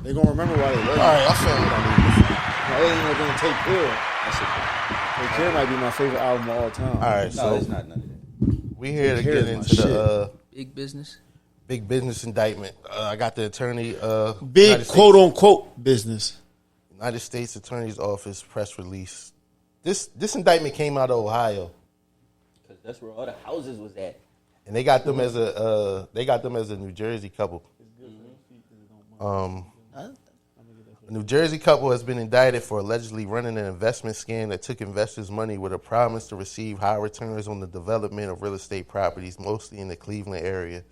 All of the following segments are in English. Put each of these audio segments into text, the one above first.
They gonna remember why they love you. All right, I feel Now, they ain't gonna take care. Take Care might be my favorite album of all time. All right, No, so it's not none of that. we here to Care get is my into the Big business. big business indictment. I got the attorney. Big United quote States, unquote business. United States Attorney's Office press release. This indictment came out of Ohio, Because that's where all the houses was at. and they got them as a New Jersey couple. A New Jersey couple has been indicted for allegedly running an investment scam that took investors' money with a promise to receive high returns on the development of real estate properties, mostly in the Cleveland area.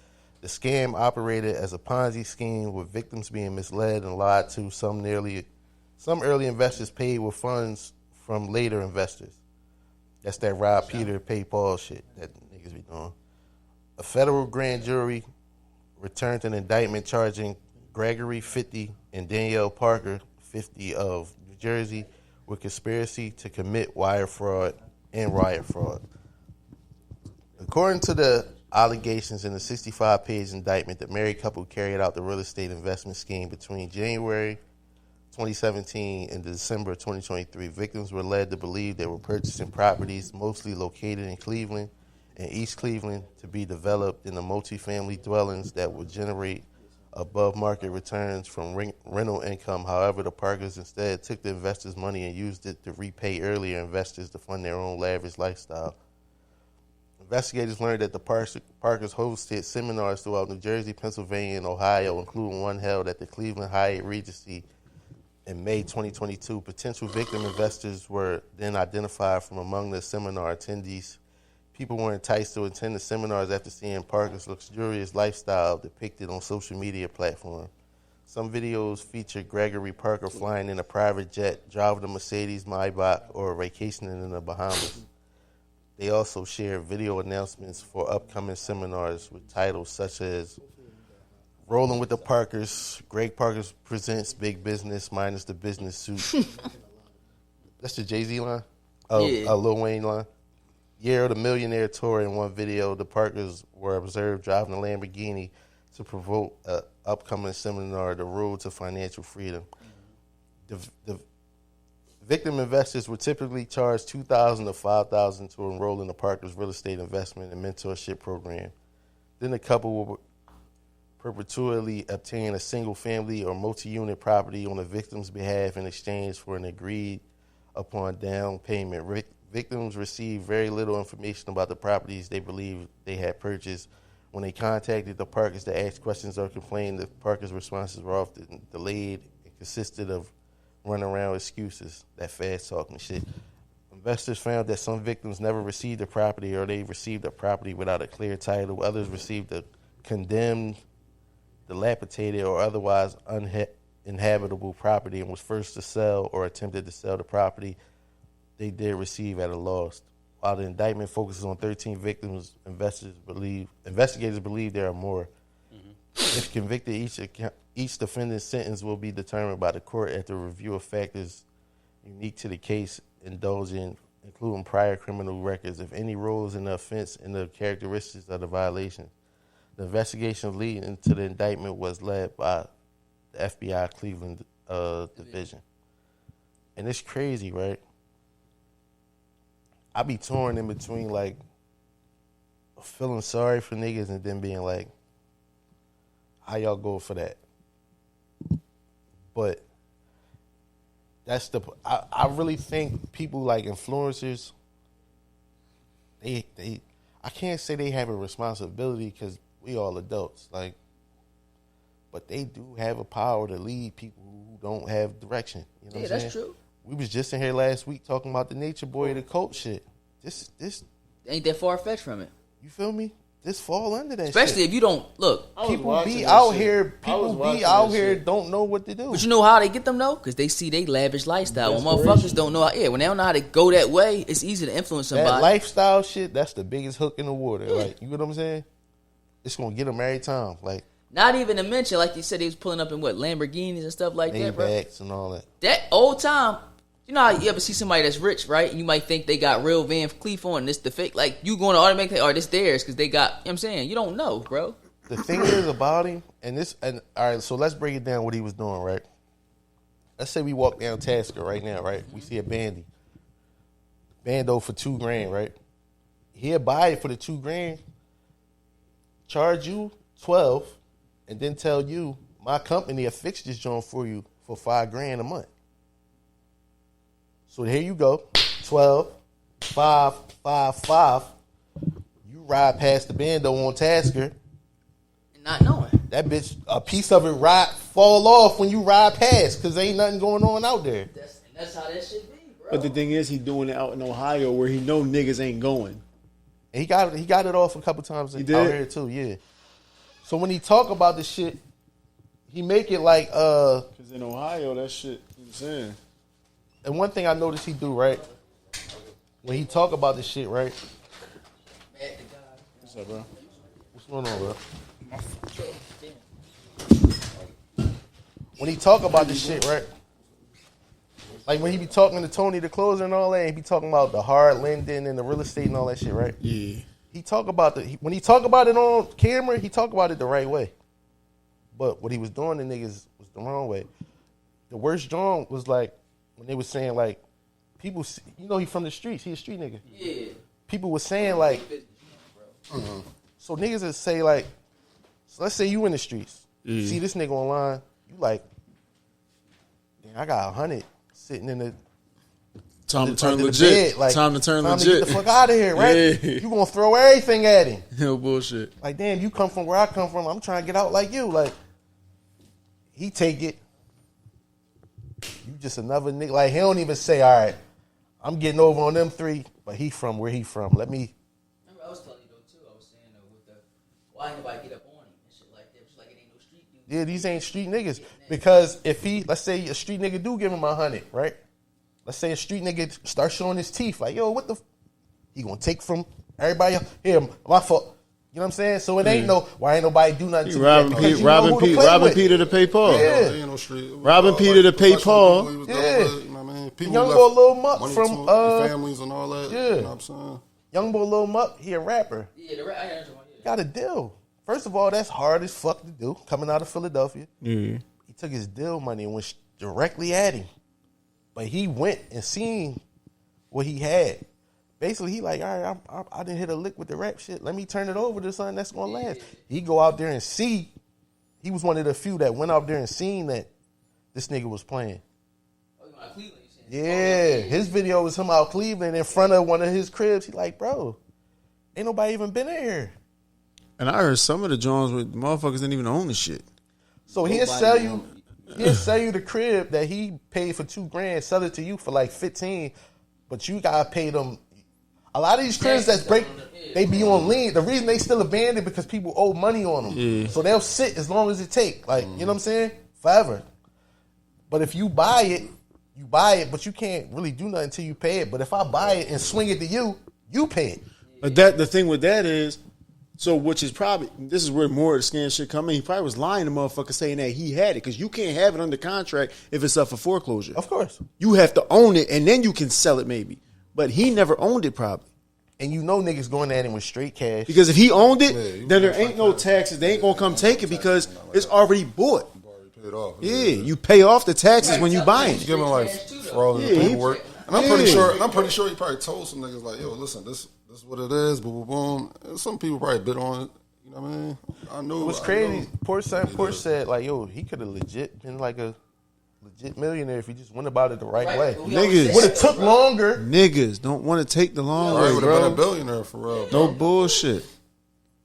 The scam operated as a Ponzi scheme, with victims being misled and lied to. Some early investors paid with funds from later investors. That's that Rob Peter pay Paul shit that niggas be doing. A federal grand jury returned an indictment charging Gregory, 50, and Danielle Parker, 50, of New Jersey with conspiracy to commit wire fraud and riot fraud. According to the allegations in the 65-page indictment, the married couple carried out the real estate investment scheme between January 2017 and December 2023. Victims were led to believe they were purchasing properties mostly located in Cleveland and East Cleveland to be developed into multifamily dwellings that would generate above-market returns from rental income. However, the Parkers instead took the investors' money and used it to repay earlier investors to fund their own lavish lifestyle. Investigators learned that the Parkers hosted seminars throughout New Jersey, Pennsylvania, and Ohio, including one held at the Cleveland Hyatt Regency in May 2022. Potential victim investors were then identified from among the seminar attendees. People were enticed to attend the seminars after seeing Parker's luxurious lifestyle depicted on social media platforms. Some videos featured Gregory Parker flying in a private jet, driving a Mercedes Maybach, or vacationing in the Bahamas. They also shared video announcements for upcoming seminars with titles such as Rolling with the Parkers, Greg Parker presents Big Business minus the business suit. That's the Jay-Z line? Lil Wayne line. Year of the Millionaire tour. In one video, the Parkers were observed driving a Lamborghini to promote an upcoming seminar, The Road to Financial Freedom. The victim investors were typically charged $2,000 to $5,000 to enroll in the Parkers real estate investment and mentorship program. Then the couple will perpetually obtain a single-family or multi-unit property on the victim's behalf in exchange for an agreed-upon down payment. Victims received very little information about the properties they believed they had purchased. When they contacted the Parkers to ask questions or complain, the Parkers' responses were often delayed and consisted of runaround excuses, that fast talking shit. Investors found that some victims never received a property, or they received a property without a clear title. Others received a condemned, dilapidated, or otherwise uninhabitable property and was forced to sell or attempted to sell the property they did receive at a loss. While the indictment focuses on 13 victims, investigators believe there are more. If convicted, each defendant's sentence will be determined by the court after review of factors unique to the case, including prior criminal records, if any roles in the offense, and the characteristics of the violation. The investigation leading to the indictment was led by the FBI Cleveland division. And it's crazy, right? I be torn in between, like, feeling sorry for niggas and then being like, how y'all go for that? But that's I really think people like influencers, they I can't say they have a responsibility because we all adults, like, but they do have a power to lead people who don't have direction. You know what I'm saying? That's true. We was just in here last week talking about the Nature Boy, the cult shit. This Ain't that far fetched from it. You feel me? This fall under that Especially shit. if you don't look. People be out here. People be out here. Don't know what to do. But you know how they get them though? Because they see they lavish lifestyle. When motherfuckers don't know. When they don't know how to go that way, it's easy to influence somebody. That lifestyle shit. That's the biggest hook in the water. Yeah. Like, you know what I'm saying? It's gonna get them every time. Like, not even to mention, like you said, he was pulling up in what, Lamborghinis and stuff like that, bro. Maybachs and all that. That old time. You know how you ever see somebody that's rich, right? And you might think they got real Van Cleef on, and this the fake. Like, you going to automatically, this theirs, because they got, you know what I'm saying? You don't know, bro. the thing is about him, and all right, so let's break it down what he was doing, right? Let's say we walk down Tasker right now, right? We see a bando for $2,000, right? He'll buy it for the $2,000, charge you 12, and then tell you my company will fix this joint for you for $5,000 a month. So here you go, 12, 5, 5, 5. You ride past the bando on Tasker. Not knowing. That bitch, a piece of it fall off when you ride past because ain't nothing going on out there. That's how that shit be, bro. But the thing is, he doing it out in Ohio where he know niggas ain't going. And he got it off a couple times out here too, yeah. So when he talk about this shit, he make it like because in Ohio that shit insane. And one thing I noticed he do, right? When he talk about this shit, right? What's up, bro? What's going on, bro? When he talk about this shit, right? Like when he be talking to Tony the closer and all that, he be talking about the hard lending and the real estate and all that shit, right? Yeah. He talk about when he talk about it on camera, he talk about it the right way. But what he was doing to niggas was the wrong way. The worst joint was like when they was saying like people, you know, he from the streets, he a street nigga. Yeah. People was saying like, so niggas would say like, so let's say you in the streets, you see this nigga online, you like, damn, I got 100 sitting in the time to turn under the legit. bed, like, Time to turn time legit. to get the fuck out of here, right? Yeah. You gonna throw everything at him. No bullshit. Like, damn, you come from where I come from. I'm trying to get out like you. Like, he take it. You just another nigga. Like, he don't even say, all right, I'm getting over on them three, but he from where he from. Let me. Remember, I was telling you though too. I was saying though with the why ain't nobody get up on him and shit like that. Just like it ain't no street dude. Yeah, these ain't street niggas. Because if let's say a street nigga do give him 100, right? Let's say a street nigga start showing his teeth. Like, yo, what the? He gonna take from everybody else. Here, my fault. You know what I'm saying? So it ain't why ain't nobody do nothing to me. Robbing Peter to pay Paul. Yeah. Ain't no street. Robbing Peter to pay Paul. Yeah. You know what I mean? People Young left boy Lil Muck money from to their families and all that. yeah. You know what I'm saying? Young boy Lil Muck, he a rapper. Yeah, the I heard one. Yeah. Got a deal. First of all, that's hard as fuck to do. Coming out of Philadelphia. He took his deal money and went directly at him. But he went and seen what he had. Basically, he like, all right, I didn't hit a lick with the rap shit. Let me turn it over to something that's going to last. He go out there and see. He was one of the few that went out there and seen that this nigga was playing. Oh, you out Cleveland? You saying? Yeah, his video was him out Cleveland in front of one of his cribs. He like, bro, ain't nobody even been in here. And I heard some of the Jones with motherfuckers didn't even own the shit. So he'll sell you the crib that he paid for $2,000, sell it to you for like 15, but you gotta pay them. A lot of these cribs that break, they be on lien. The reason they still abandoned because people owe money on them. Yeah. So they'll sit as long as it take. Like, you know what I'm saying? Forever. But if you buy it, but you can't really do nothing until you pay it. But if I buy it and swing it to you, you pay it. But the thing with that is, so which is probably, this is where more of the scam shit come in. He probably was lying to motherfuckers saying that he had it because you can't have it under contract if it's up for foreclosure. Of course. You have to own it and then you can sell it maybe. But he never owned it probably. And you know niggas going at him with straight cash. Because if he owned it, Yeah, then there ain't no taxes. They ain't going to come take it because it's already bought. You already paid off. Yeah, you pay off the taxes when you buy it. Give him like for all the paperwork. And I'm pretty sure he probably told some niggas like, yo, listen, this is what it is, boom, boom, boom. And some people probably bid on it. You know what I mean? I knew. It was crazy. Porsche said, like, yo, he could have legit been like a legit millionaire if he just went about it the right way. Niggas. Would have took longer. Niggas don't want to take the long way, would have been a bro. billionaire for real. No bullshit.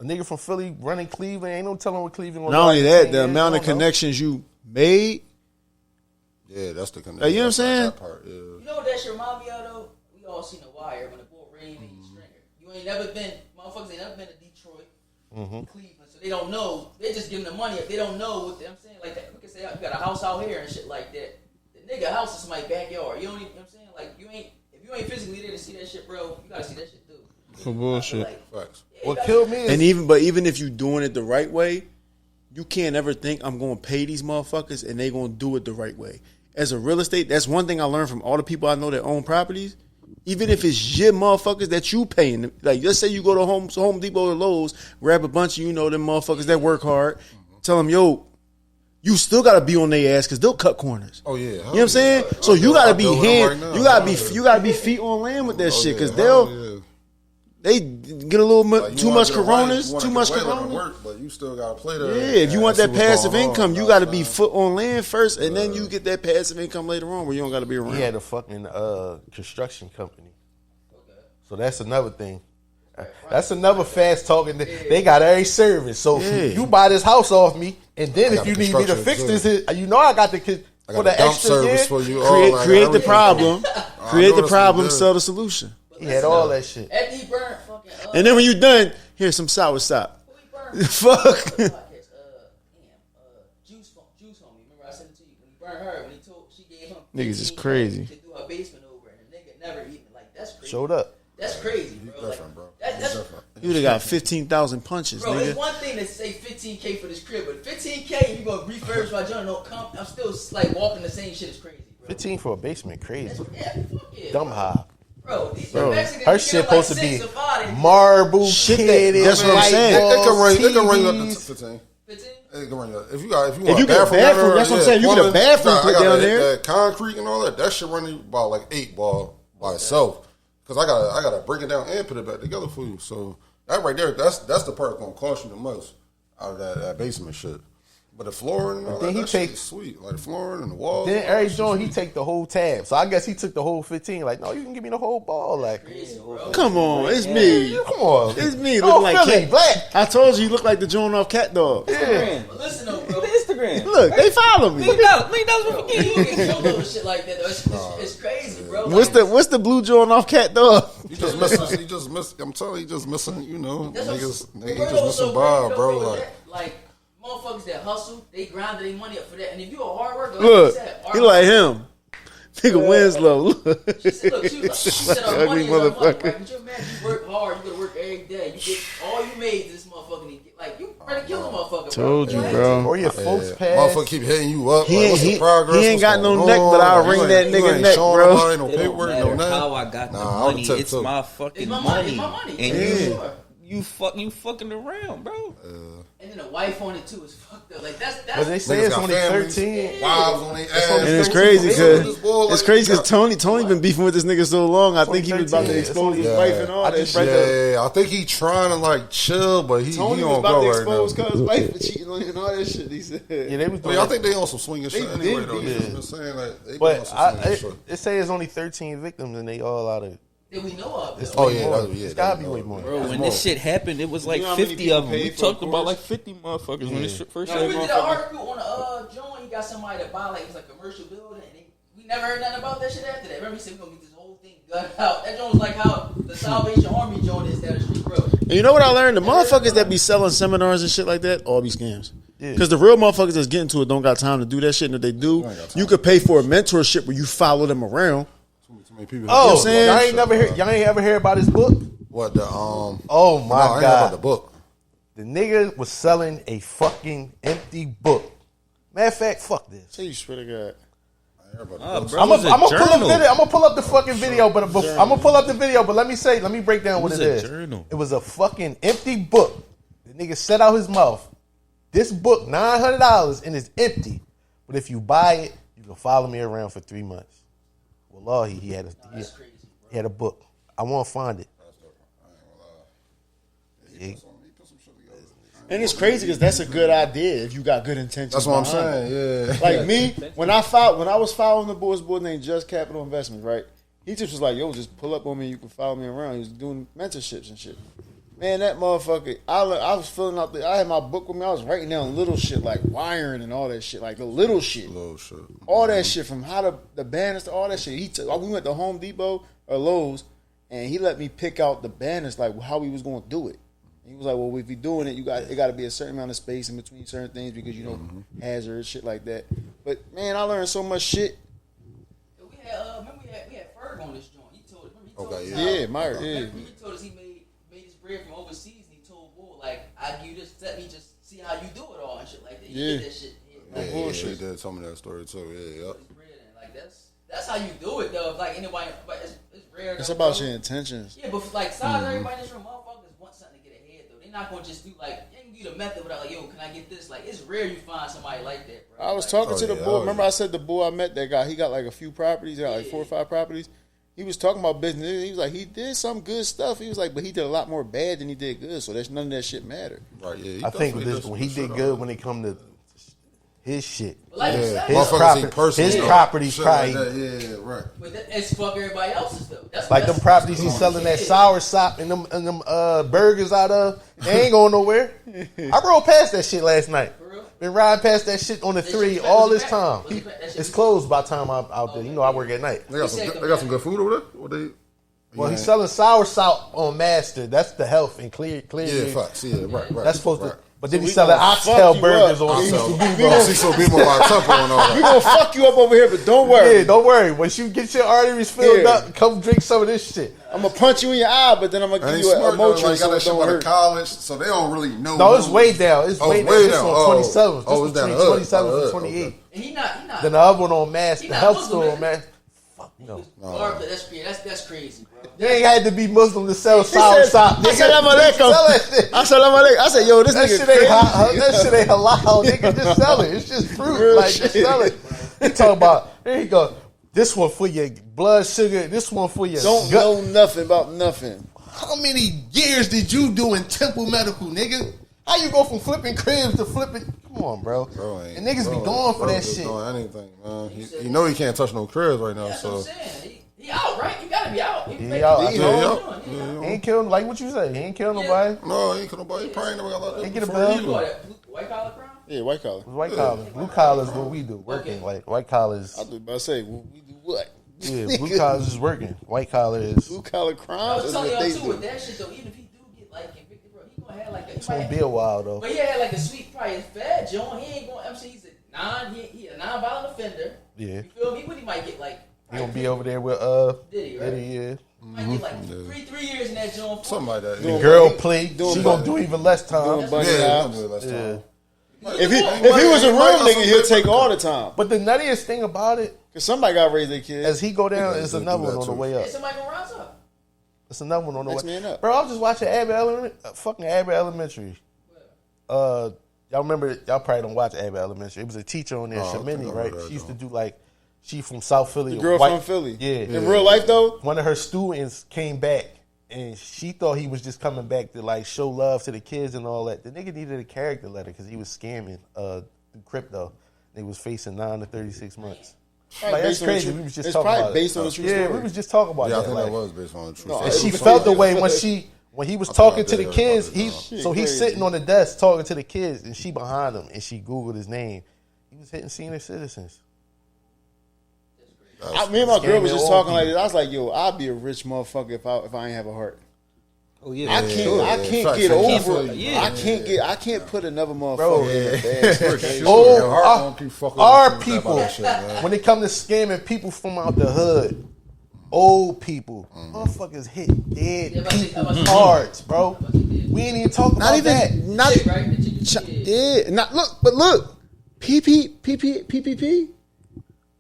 A nigga from Philly running Cleveland, ain't no telling what Cleveland was. Not only that, the amount of connections you made. Yeah, that's the connection. You know what I'm saying? That part, yeah. You know what that shit remind me of though? We all seen The Wire when the bull ran and he stringer. You ain't never been, motherfuckers ain't never been to Detroit, Cleveland, so they don't know. They just giving the money up. They don't know what I'm saying. Like that, we can say you got a house out here and shit like that. The nigga house is somebody's backyard. You don't even, you know what I'm saying? Like if you ain't physically there to see that shit, bro, you gotta see that shit too. For bullshit. Like, Facts. What killed me is And even if you doing it the right way, you can't ever think I'm going to pay these motherfuckers and they going to do it the right way. As a real estate, that's one thing I learned from all the people I know that own properties. Even if it's your motherfuckers that you paying. Like, let's say you go to Home Depot or Lowe's, grab a bunch of, them motherfuckers that work hard, tell them, yo, you still gotta be on their ass because they'll cut corners. Oh yeah, you know what I'm saying? So you gotta be you gotta be feet on land with that shit because they get a little too much coronas, work, but you still gotta play there. Yeah, if you want that passive income, you gotta be foot on land first, and then you get that passive income later on where you don't gotta be around. He had a fucking construction company, so that's another thing. That's another fast talking. They got every service. So you buy this house off me, and then if you need me to fix this, I got the for the extra service for you. Create the problem. Create the problem. Sell the solution. He had all that shit. After he burned fucking. And then when you done, here's some sour sop. Fuck. Juice homie. Remember I sent it to you when he burned her. When he told she gave him. Niggas is crazy. To do her basement over, and the nigga never eaten. Like that's crazy. Showed up. That's crazy, bro. Different, bro. That's different. You would have got 15,000 punches, bro, nigga. it's one thing to say $15K for this crib, but $15K you gonna refurbish my joint? I'm still like walking the same shit. Is crazy, bro. 15 for a basement, crazy. Yeah, Dumb high. Bro, these Bro, Mexicans, her you shit get like supposed to be 6 or 5. marble Shit shit. that's what I'm saying. It can ring up to 15. 15? It can ring up. If you want you get a bathroom, that's what I'm saying. You get a bathroom put down there. That concrete and all that. That shit run you about like 8 ball by itself. Because I gotta break it down and put it back together for you. So that right there, that's the part that's gonna cost you the most out of that basement shit. But the flooring and all that shit is sweet. Like the flooring and the walls. Then every joint, he take the whole tab. So I guess he took the whole 15. Like, no, you can give me the whole ball. Like, Come on, it's me. come on. It's me looking like Cat. Black. I told you look like the joint off Cat Dog. Yeah. Listen though, bro. Instagram. Look, they follow me. $1 million You don't get killed over shit like that though. It's crazy, bro. What's the blue joint off Cat Dog? You just miss. I'm telling you, just missing. Niggas Bro, just missing Bob, bro. Like motherfuckers that hustle, they grinded their money up for that. And if you a hard worker, Look, like he like him. Nigga Winslow. Look. She said our Ugly money is our money, motherfucker. right? But you imagine you work hard, you gotta work every day. You get all you made to this motherfucker. Like you ready to kill a motherfucker. Told bro. you, bro. Or your folks pass. Motherfucker keep hitting you up. He What's the ain't- progress? he ain't What's got no going neck, but I'll on? ring You that ain't nigga neck, showing bro. nobody no It don't paperwork, matter no how nothing. I got the Nah, I would money. take It's two. my fucking It's my money. money. It's my money. And Sure. you fucking around, bro. And then a wife on it too is fucked up. Like that's But they say Niggas it's got only families, 13. Wives on their ass. And it's crazy because Tony been beefing with this nigga so long. I think he was about to expose his wife and all that shit. Yeah, I think he trying to like chill, but he Tony was don't about to go expose right now. cause wife for cheating on him and all that shit. He said, Yeah, they was doing I that. think they on some swinging shit They anyway did, though. yeah. They just been saying like they on But some swinging shit. it say it's only 13 victims and they all out of. that we know of. It's Oh way yeah, more. yeah. It's gotta be way more. Bro, when more. this shit happened, it was like You know how many 50 of people them. We paid for talked a about course? like 50 motherfuckers when this first No, we started. did an article on the joint. He got somebody to buy like it's like a commercial building, and we never heard nothing about that shit after that. Remember he said we gonna get this whole thing gutted out. That joint was like how the Salvation Army joint is down the street, bro. and you know what I learned? The motherfuckers that be selling seminars and shit like that all be scams. Because the real motherfuckers that's getting to it don't got time to do that shit. And if they do, you could pay for a mentorship where you follow them around. Too many people. Oh, saying? y'all ain't ever hear about his book? What the Oh my I ain't know about god, the book. the nigga was selling a fucking empty book. Matter of fact, fuck this. Say you swear to God. I heard about the Nah, book. bro, I'm it was a gonna pull up journal. video. I'm gonna pull up the fucking video, but I'm gonna pull up the video. But let me break down what was it a is. journal. It was a fucking empty book. The nigga set out his mouth. This book, $900, and it's empty. But if you buy it, you can follow me around for 3 months. Well, he had That's crazy, bro. he had a book. I want to find it. Yeah. And it's crazy because that's a good idea if you got good intentions. That's what I'm behind it. saying. Yeah. Like me, when I was following the boys named Just Capital Investments, right? He just was like, yo, just pull up on me. You can follow me around. He was doing mentorships and shit. Man, that motherfucker, I was filling out I had my book with me. I was writing down little shit like wiring and all that shit. Like the little shit. Little shit. All that shit from how the banners to all that shit. We went to Home Depot or Lowe's and he let me pick out the banners, like how we was going to do it. He was like, well, if you're doing it, it got to be a certain amount of space in between certain things because, hazards, shit like that. But, man, I learned so much shit. We had remember we had Ferg on this joint. He told Okay, us yeah, Myra, yeah. He told us he made his bread from overseas, and he told Bull like, I give you this, let me just see how you do it all and shit like that. He Yeah. did that shit. Yeah, bullshit. he did tell me that story too. Yeah, yep. His bread and like that's how you do it though. If like anybody, but it's rare. It's though, about bro. your intentions. Yeah, but like, besides everybody in this room, motherfuckers want something to get ahead though. They're not gonna just do like, they can do the method without like, yo, can I get this? Like, it's rare you find somebody like that, bro. I was like, talking to the boy. Remember, I said the boy I met, that guy, he got like a few properties. He got like 4 or 5 properties. He was talking about business. He was like, he did some good stuff. He was like, but he did a lot more bad than he did good. So there's none of that shit mattered. Right, yeah. I think when he did good when it come to his shit. But like you said, His properties probably. Yeah, right. but it's fuck everybody else's though. Like them properties he's selling that sour sop and them burgers out of, they ain't going nowhere. I rode past that shit last night. Been riding past that shit on the 3 all this time. It's closed by the time I'm out there. You know I work at night. They got some good food over there? What they? Well, he's selling sour sop on Master. That's the health and clear. Yeah, facts. Yeah, right. That's supposed right. to. But then he's selling oxtail burgers on Cecil be more like temple and all We that. gonna fuck you up over here, but don't worry. Yeah, don't worry. Once you get your arteries filled up, come drink some of this shit. I'm gonna punch you in your eye, but then I'm gonna give you a Motrin Like, so got that it shit don't by the hurt. college, so they don't really know. No, it's way down. It's way down. This on 27th. Oh, This it's down between the hood. 27th and 28th. And he not. Then the other one on Mass, the not health Muslim, store on man. Mass. Fuck no. That's crazy, bro. You ain't had to be Muslim to sell sour sop. Assalamu alaikum. Assalamu alaikum. I said, yo, this That nigga shit ain't crazy. that shit ain't halal, nigga. Just sell it. It's just fruit. Real Like shit. just sell it. He talking about, here you go. This one for your blood sugar. This one for your Don't gut. know nothing about nothing. How many years did you do in Temple Medical, nigga? How you go from flipping cribs to flipping? Come on, bro. And niggas be going for that shit. Doing anything, man. He know he can't touch no cribs right now, That's so. what I'm saying. He out, right? You gotta be out. He out. Yeah. He ain't killing, like what you say. He ain't killing nobody. No, he ain't kill nobody. He probably never got locked up. He get a before bill. either. White collar crime? Yeah, white collar. White collars. Blue collars what we do. Working. Like white collars. I was about to say, well, we do what? Yeah, blue collars is working. White collar is. Blue collar I crimes was is telling what y'all they too do. with that shit though. Even if he do get like convicted, bro, he gonna have like a. It's gonna be a while though. But he had like a sweet price fat John. He ain't going. I'm saying he a non-violent offender. Yeah. You feel me? What he might get like? He gonna be over there with Diddy, right? Diddy, yeah. Might get like 3 years in that John. Something like that. The Yeah. girl play. doing She gonna bunny- do even less time. doing bunny Yeah, hops. let's Yeah. talk. If he was a real nigga, he'll take all the time. But the nuttiest thing about it, Cause somebody got to raise their kids. as he go down, Yeah, is they another do one that on the too. way up. Hey, somebody gonna rise up. It's another one on the Next way man up. Bro, I was just watching fucking Abbott Elementary. Y'all remember? Y'all probably don't watch Abbott Elementary. It was a teacher on there, Oh, I think I Shamini, heard right? that, She used to though. do like, she from South Philly. The girl from Philly. Yeah. In real life though, One of her students came back, and she thought he was just coming back to like show love to the kids and all that. The nigga needed a character letter because he was scamming through crypto. They was facing 9 to 36 months. Like, that's based on the crazy. truth. We was just It's talking probably about based it. on the true Yeah, story. we was just talking about Yeah, I that. think like, that was based on the truth. No, and it she was felt the funny. way when he was I talking thought to I the did kids. hear about it, So he's crazy. sitting on the desk talking to the kids, and she behind him, and she Googled his name. He was hitting senior citizens. me and my girl was Scamming just old talking like people. this. I was like, yo, I'd be a rich motherfucker if I ain't have a heart. Oh yeah, I can't Facts, get facts. over. Yeah. I can't put another motherfucker Bro, in a bad situation. Your heart won't keep fucking our with you with that people, shit, man. when it comes to scamming people from out the hood, old people, motherfuckers hit dead people cards, bro. We ain't even talking Not about that. even not Shit, right? The chicken shit. yeah. Not look. PPP.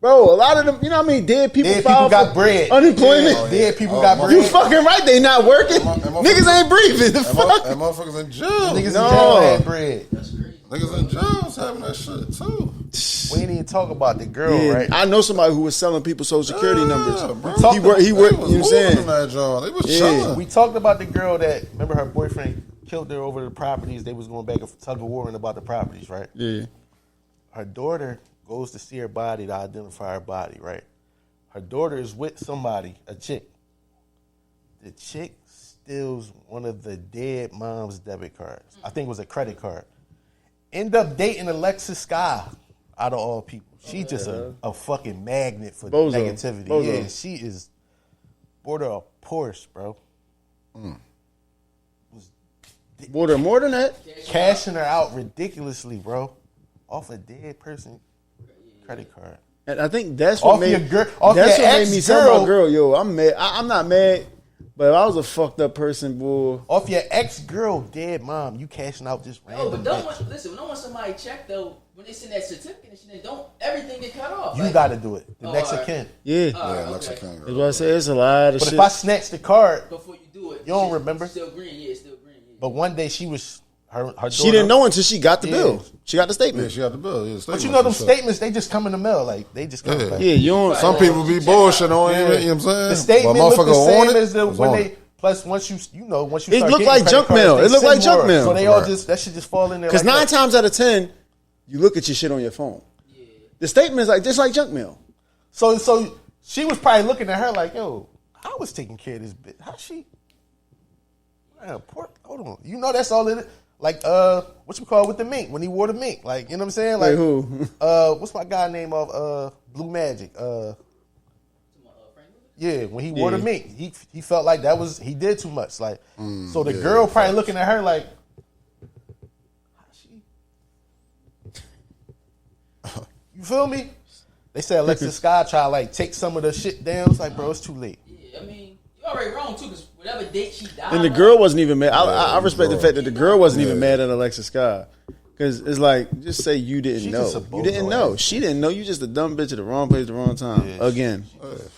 Bro, a lot of them, you know what I mean? Dead people Dead people file got for bread. unemployment. Yeah. Dead people Oh, got my- You bread. fucking right, they not working. Niggas ain't breathing. The And fuck? motherfuckers in jail. Niggas in No. jail had bread. Niggas in jail having that shit too. We ain't even talk about the girl, Yeah, right? I know somebody who was selling people social security numbers. bro. He worked. They You was know what I'm moving saying? in that joint. They was Yeah. chilling. We talked about the girl that, remember her boyfriend killed her over the properties. They was going back and tug of war about the properties, right? Yeah. Her daughter goes to see her body to identify her body, right? Her daughter is with somebody, a chick. The chick steals one of the dead mom's debit cards. I think it was a credit card. End up dating Alexis Sky, out of all people. She just a fucking magnet for Bozo. negativity. Bozo. Yeah, she is border a Porsche, bro. More than that. Cashing her out ridiculously, bro, off a dead person credit card. And I think that's what Off made your girl, off that's your what made me tell ex-girl. my girl, yo, I'm mad. I'm not mad, But if I was a fucked up person, boy. Off your ex-girl dead mom, you cashing out this No, random but don't bitch. listen. Don't want somebody check though. When they send that certificate and shit, don't everything get cut off. You Like, got to do it. The Oh, next alright. of kin. Yeah. Yeah, okay. Lexicon. That's what I say. It's a lot of But shit. if I snatch the card, Before you do it, You don't shit remember? Still green, yeah, still green. Yeah. but one day she was her daughter. She didn't know until she got the Yeah. bill. She got the Yeah, statement. she got the bill. Yeah, But you know them statements, they just come in the mail. Like they just come Yeah. back. Yeah, you don't. Some people be bullshit on it. You know what I'm saying? The statement But look the motherfucker same on it, as the was when on they. it. Plus, once you once you It start look getting like credit junk cards, mail. they It look send like junk more. mail. So they all Right. just that should just fall in there. Because like 9 that. times out of 10, you look at your shit on your phone. Yeah. The statement is like just like junk mail. So she was probably looking at her like, yo, I was taking care of this bitch. How she? Man, hold on. You know that's all it is. Like what you call it with the mink when he wore the mink. Like you know what I'm saying? Like Like who? what's my guy name of Blue Magic? Yeah, when he wore the mink, he felt like that was he did too much. Like so the girl probably looking at her like, how she? You feel me? They said Alexis Sky tried to like take some of the shit down. It's like, bro, it's too late. Yeah, I mean, you already wrong too, because whatever date she died. And the on, girl wasn't even mad. I respect the bro. fact that the girl wasn't even mad at Alexa Sky. Because it's like, just say you didn't She know. just a You didn't bozo know. ass. She didn't know. You just a dumb bitch at the wrong place at the wrong time. Yeah. Again.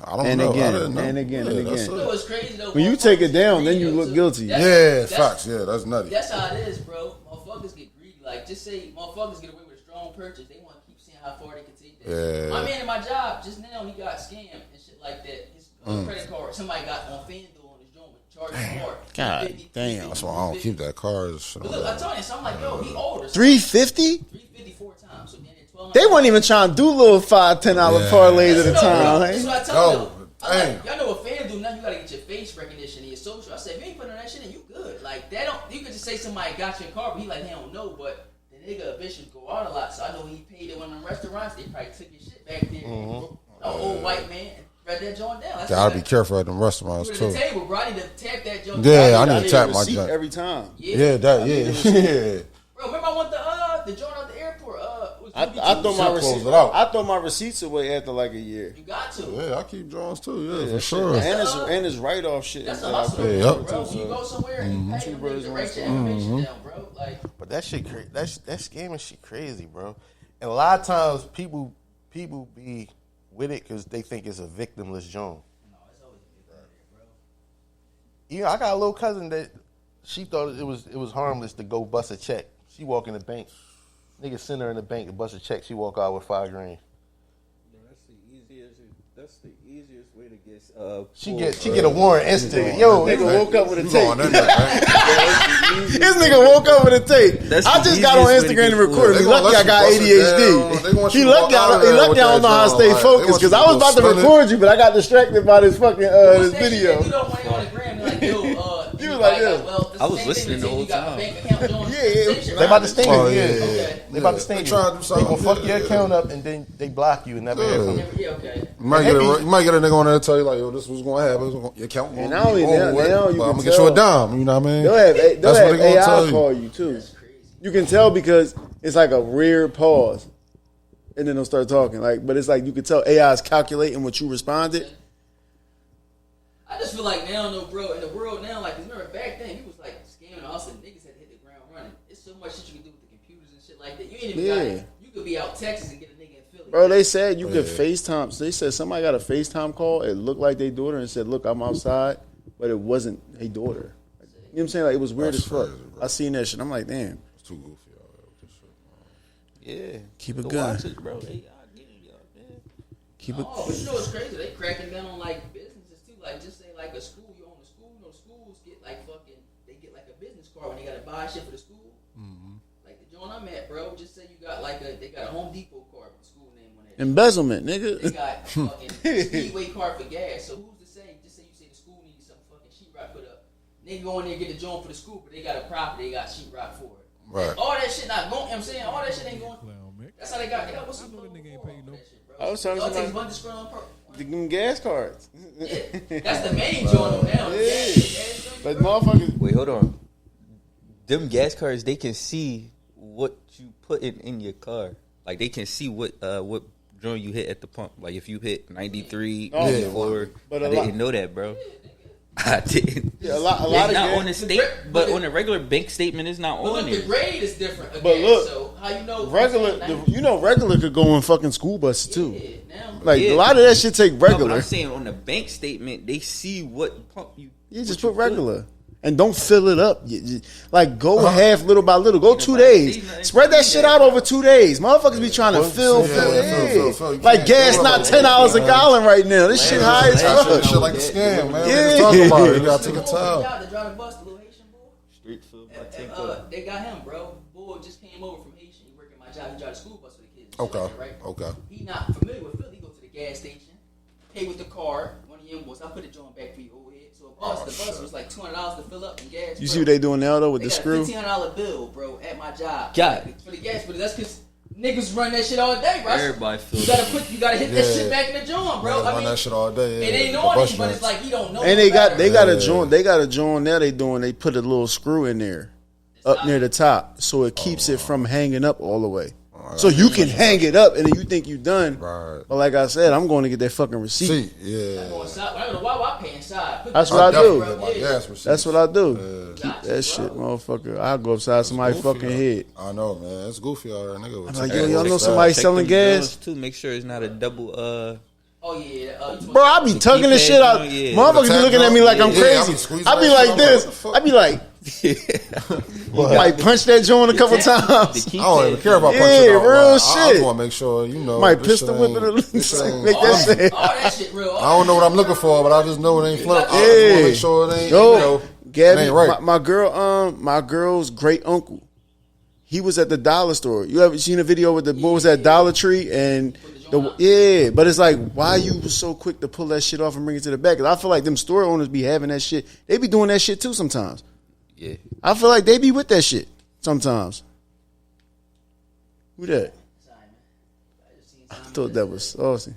I don't And know. again, I didn't know. and again, and that's again. You it. know what's crazy though? When you Motherfuckers take it get down, then greedy, you though, look too. guilty. Yeah, facts. Yeah, that's nutty. That's how it is, bro. Motherfuckers get greedy. Like, just say motherfuckers get away with a strong purchase. They want to keep seeing how far they can take that. Yeah. My man in my job, just now, he got scammed and shit like that. His credit card, somebody got on FanDuel on his joint, charged more. God 350, damn. That's why I don't keep that car. Shit. But look, I told you, so I'm like, yo, he older. So 350? 354 times. So then at 12 They weren't even trying to do little $5, $10 Yeah. parlays at a That's time. what Hey? I tell them. Yo, I'm dang. like, y'all know what FanDuel now? You gotta get your face recognition and your social. I said, if you ain't putting on that shit, then you good. Like that don't. You could just say somebody got your car, but he like they don't know. But the nigga eventually go out a lot, so I know he paid it one of them restaurants. They probably took your shit back there. An old white man and read that joint down. That's Gotta what be careful at them restaurants Put it too. at the table, bro. I need to tap that joint. Yeah, I need I to need tap a my receipt junk. every time. Yeah, that. Yeah. Bro, remember I want the joint out the airport. It was I Ruby throw Tuesday. my Close receipts. it out. I throw my receipts away after like a year. You got to. Yeah, I keep drawings too. Yeah, for That sure. shit. And it's write off shit. That's a that I hustle, put Yeah, bro. yep. Bro, when you go somewhere and you pay them, birds, they one write your stone. information down, bro. Like, But that shit crazy. That scamming shit crazy, bro. And a lot of times people be with it because they think it's a victimless joint. no, it's always a big there, bro. You know, I got a little cousin that she thought it was harmless to go bust a check. She walk in the bank, nigga send her in the bank to bust a check. She walk out with $5 grand. That's the easiest way to get. She get a warrant instantly. Yo, Nigga woke up with a You tape. going in there, man. This nigga woke up with a tape. That's I the just got on easiest way to Instagram get and recorded. They He gonna lucky I let got you bust it down. They ADHD. want He you to lucky walk out of there I with don't know how to that stay joint, like, focused they want because you I to was go about to split it. record you, but I got distracted by this fucking What's that video. shit they do though when they on the gram? They're like, yo, You was you like, got- yeah. well, it's I was same listening thing the as whole you got a time. bank account doing Yeah, same shit, they about to right? sting Oh, you. yeah, Yeah, yeah, Okay. they about to They sting you. try to do They something. gonna fuck your Yeah. account up and then they block you and never hear from you. Yeah, okay. You might get a nigga on there to tell you like, yo, this was gonna happen. Your account And gonna not only be that, over with, now you but can I'm gonna get you a tell. dime. You know what I mean? They'll have That's what they gonna AI tell you. call you too. That's crazy. You can tell because it's like a rare pause, and then they'll start talking. Like, but it's like you can tell AI is calculating what you responded. I just feel like now, no, bro, in the world now, like, 'cause remember back then, you was like scamming, all of a sudden niggas had to hit the ground running. It's so much shit you can do with the computers and shit like that. You ain't even got Yeah. it. You could be out Texas and get a nigga in Philly. Bro, they said you could Yeah. FaceTime. So they said somebody got a FaceTime call. It looked like their daughter and said, "Look, I'm outside," but it wasn't a daughter. You know what I'm saying? Like it was weird That's as fuck. crazy, bro. I seen that shit. I'm like, damn. It's too goofy out there with this shit. Yeah. Keep it Go going. watch it, bro. They get it, y'all, man. Keep it. Oh, but you know what's crazy? They cracking down on like businesses too. Like just say like a school, you own a school. You know, schools get like fucking. They get like a business card when they gotta buy shit for the school. Like the joint I'm at, bro. Just say you got like they got a Home Depot card with the school name on it. Embezzlement, They nigga. got fucking Speedway card for gas. So who's to say? Just say you say the school needs some fucking sheetrock put up. They go in there and get the joint for the school, but they got a property. They got sheetrock for it. Right. All that shit not going. You know what I'm saying all that shit ain't going. That's how they got. Yeah, what's the know that nigga ain't paying no- I was talking Y'all about- take one discount on per- Them gas cards. Yeah, that's the main joint now. Yeah. Yeah. But motherfuckers. Wait, hold on. Them gas cards, they can see what you put in your car. Like they can see what joint you hit at the pump. Like if you hit 93, Oh, yeah. 94. But I a lot- didn't know that, bro. I didn't. Yeah, a lot It's of not gas. on the state, but on a regular bank statement, it's not But on look, the it. grade is different. Again, But look, so how you know regular could go in fucking school buses too. Yeah, now. Like Yeah. a lot of that shit take No, but regular. I'm saying on the bank statement, they see what pump you. You just what put regular. And don't fill it up. Like, go half little by little. Go 2 Nobody- days. Spread that shit out over 2 days. Motherfuckers be trying to fill. fill. You Like, can't gas fill not up $10 a man. gallon right now. This shit high as That fuck. shit like a scam, man. Yeah. We just talking about it. You gotta take a time. Y'all that drive the bus, the little Haitian boy. Street food. They got him, bro. Boy just came over from Haitian. He working my job. He drive the school bus for the kids. Okay. Like that, right? Okay. He not familiar with Philly. He go to the gas station, pay with the card. One of the invoices. I put the joint back for you overhead. So the bus was like $200 to fill up in gas. You bro. see what they doing now, though, with They the got screw? a $1,500 bill, bro, at my job. God. For the gas, but that's because niggas run that shit all day, bro. Everybody feels You gotta hit that Yeah. shit back in the joint, bro. Man, I run mean, that shit all day. it ain't The on bus him, but it's drinks. like he don't know. And no they got better. a joint. They got a joint there. They put a little screw in there, up near the top, so it keeps it from hanging up all the way. So you can hang it up, and then you think you done. Right. But like I said, I'm going to get that fucking receipt. See, yeah. Going inside. I don't know why I pay inside. Put That's that what I shit do. back, Get bro. my Yeah. gas receipt. That's what I do. Gotcha, That shit, bro. motherfucker. I go upside somebody's Goofy, fucking though. head. I know, man. It's goofy out there, nigga. I'm like, yo, y'all know somebody Check selling them gas? bills, too. Make sure it's not a double. Oh yeah. Bro, I be tugging this shit out. Yeah. Motherfuckers be looking at me like I'm Yeah, I be crazy. squeezing I be that like shit. this. I'm like, what the I be like, might punch that joint a couple times. I don't even care about punching Yeah, out. real I shit. just want to make sure, you know. Might this pistol shit whip ain't- it this shit ain't make that flumpy. shit. All that shit real. I don't know what I'm looking for, but I just know it ain't flip. I just want Yeah. to make sure it ain't, Yo, you know, it Gabby, ain't right. my girl's great uncle. He was at the dollar store. You ever seen a video with the boy was at Dollar Tree and but it's like, why you was so quick to pull that shit off and bring it to the back? 'Cause I feel like them store owners be having that shit. They be doing that shit too sometimes. Yeah. I feel like they be with that shit sometimes. Who that? I thought that was saucy.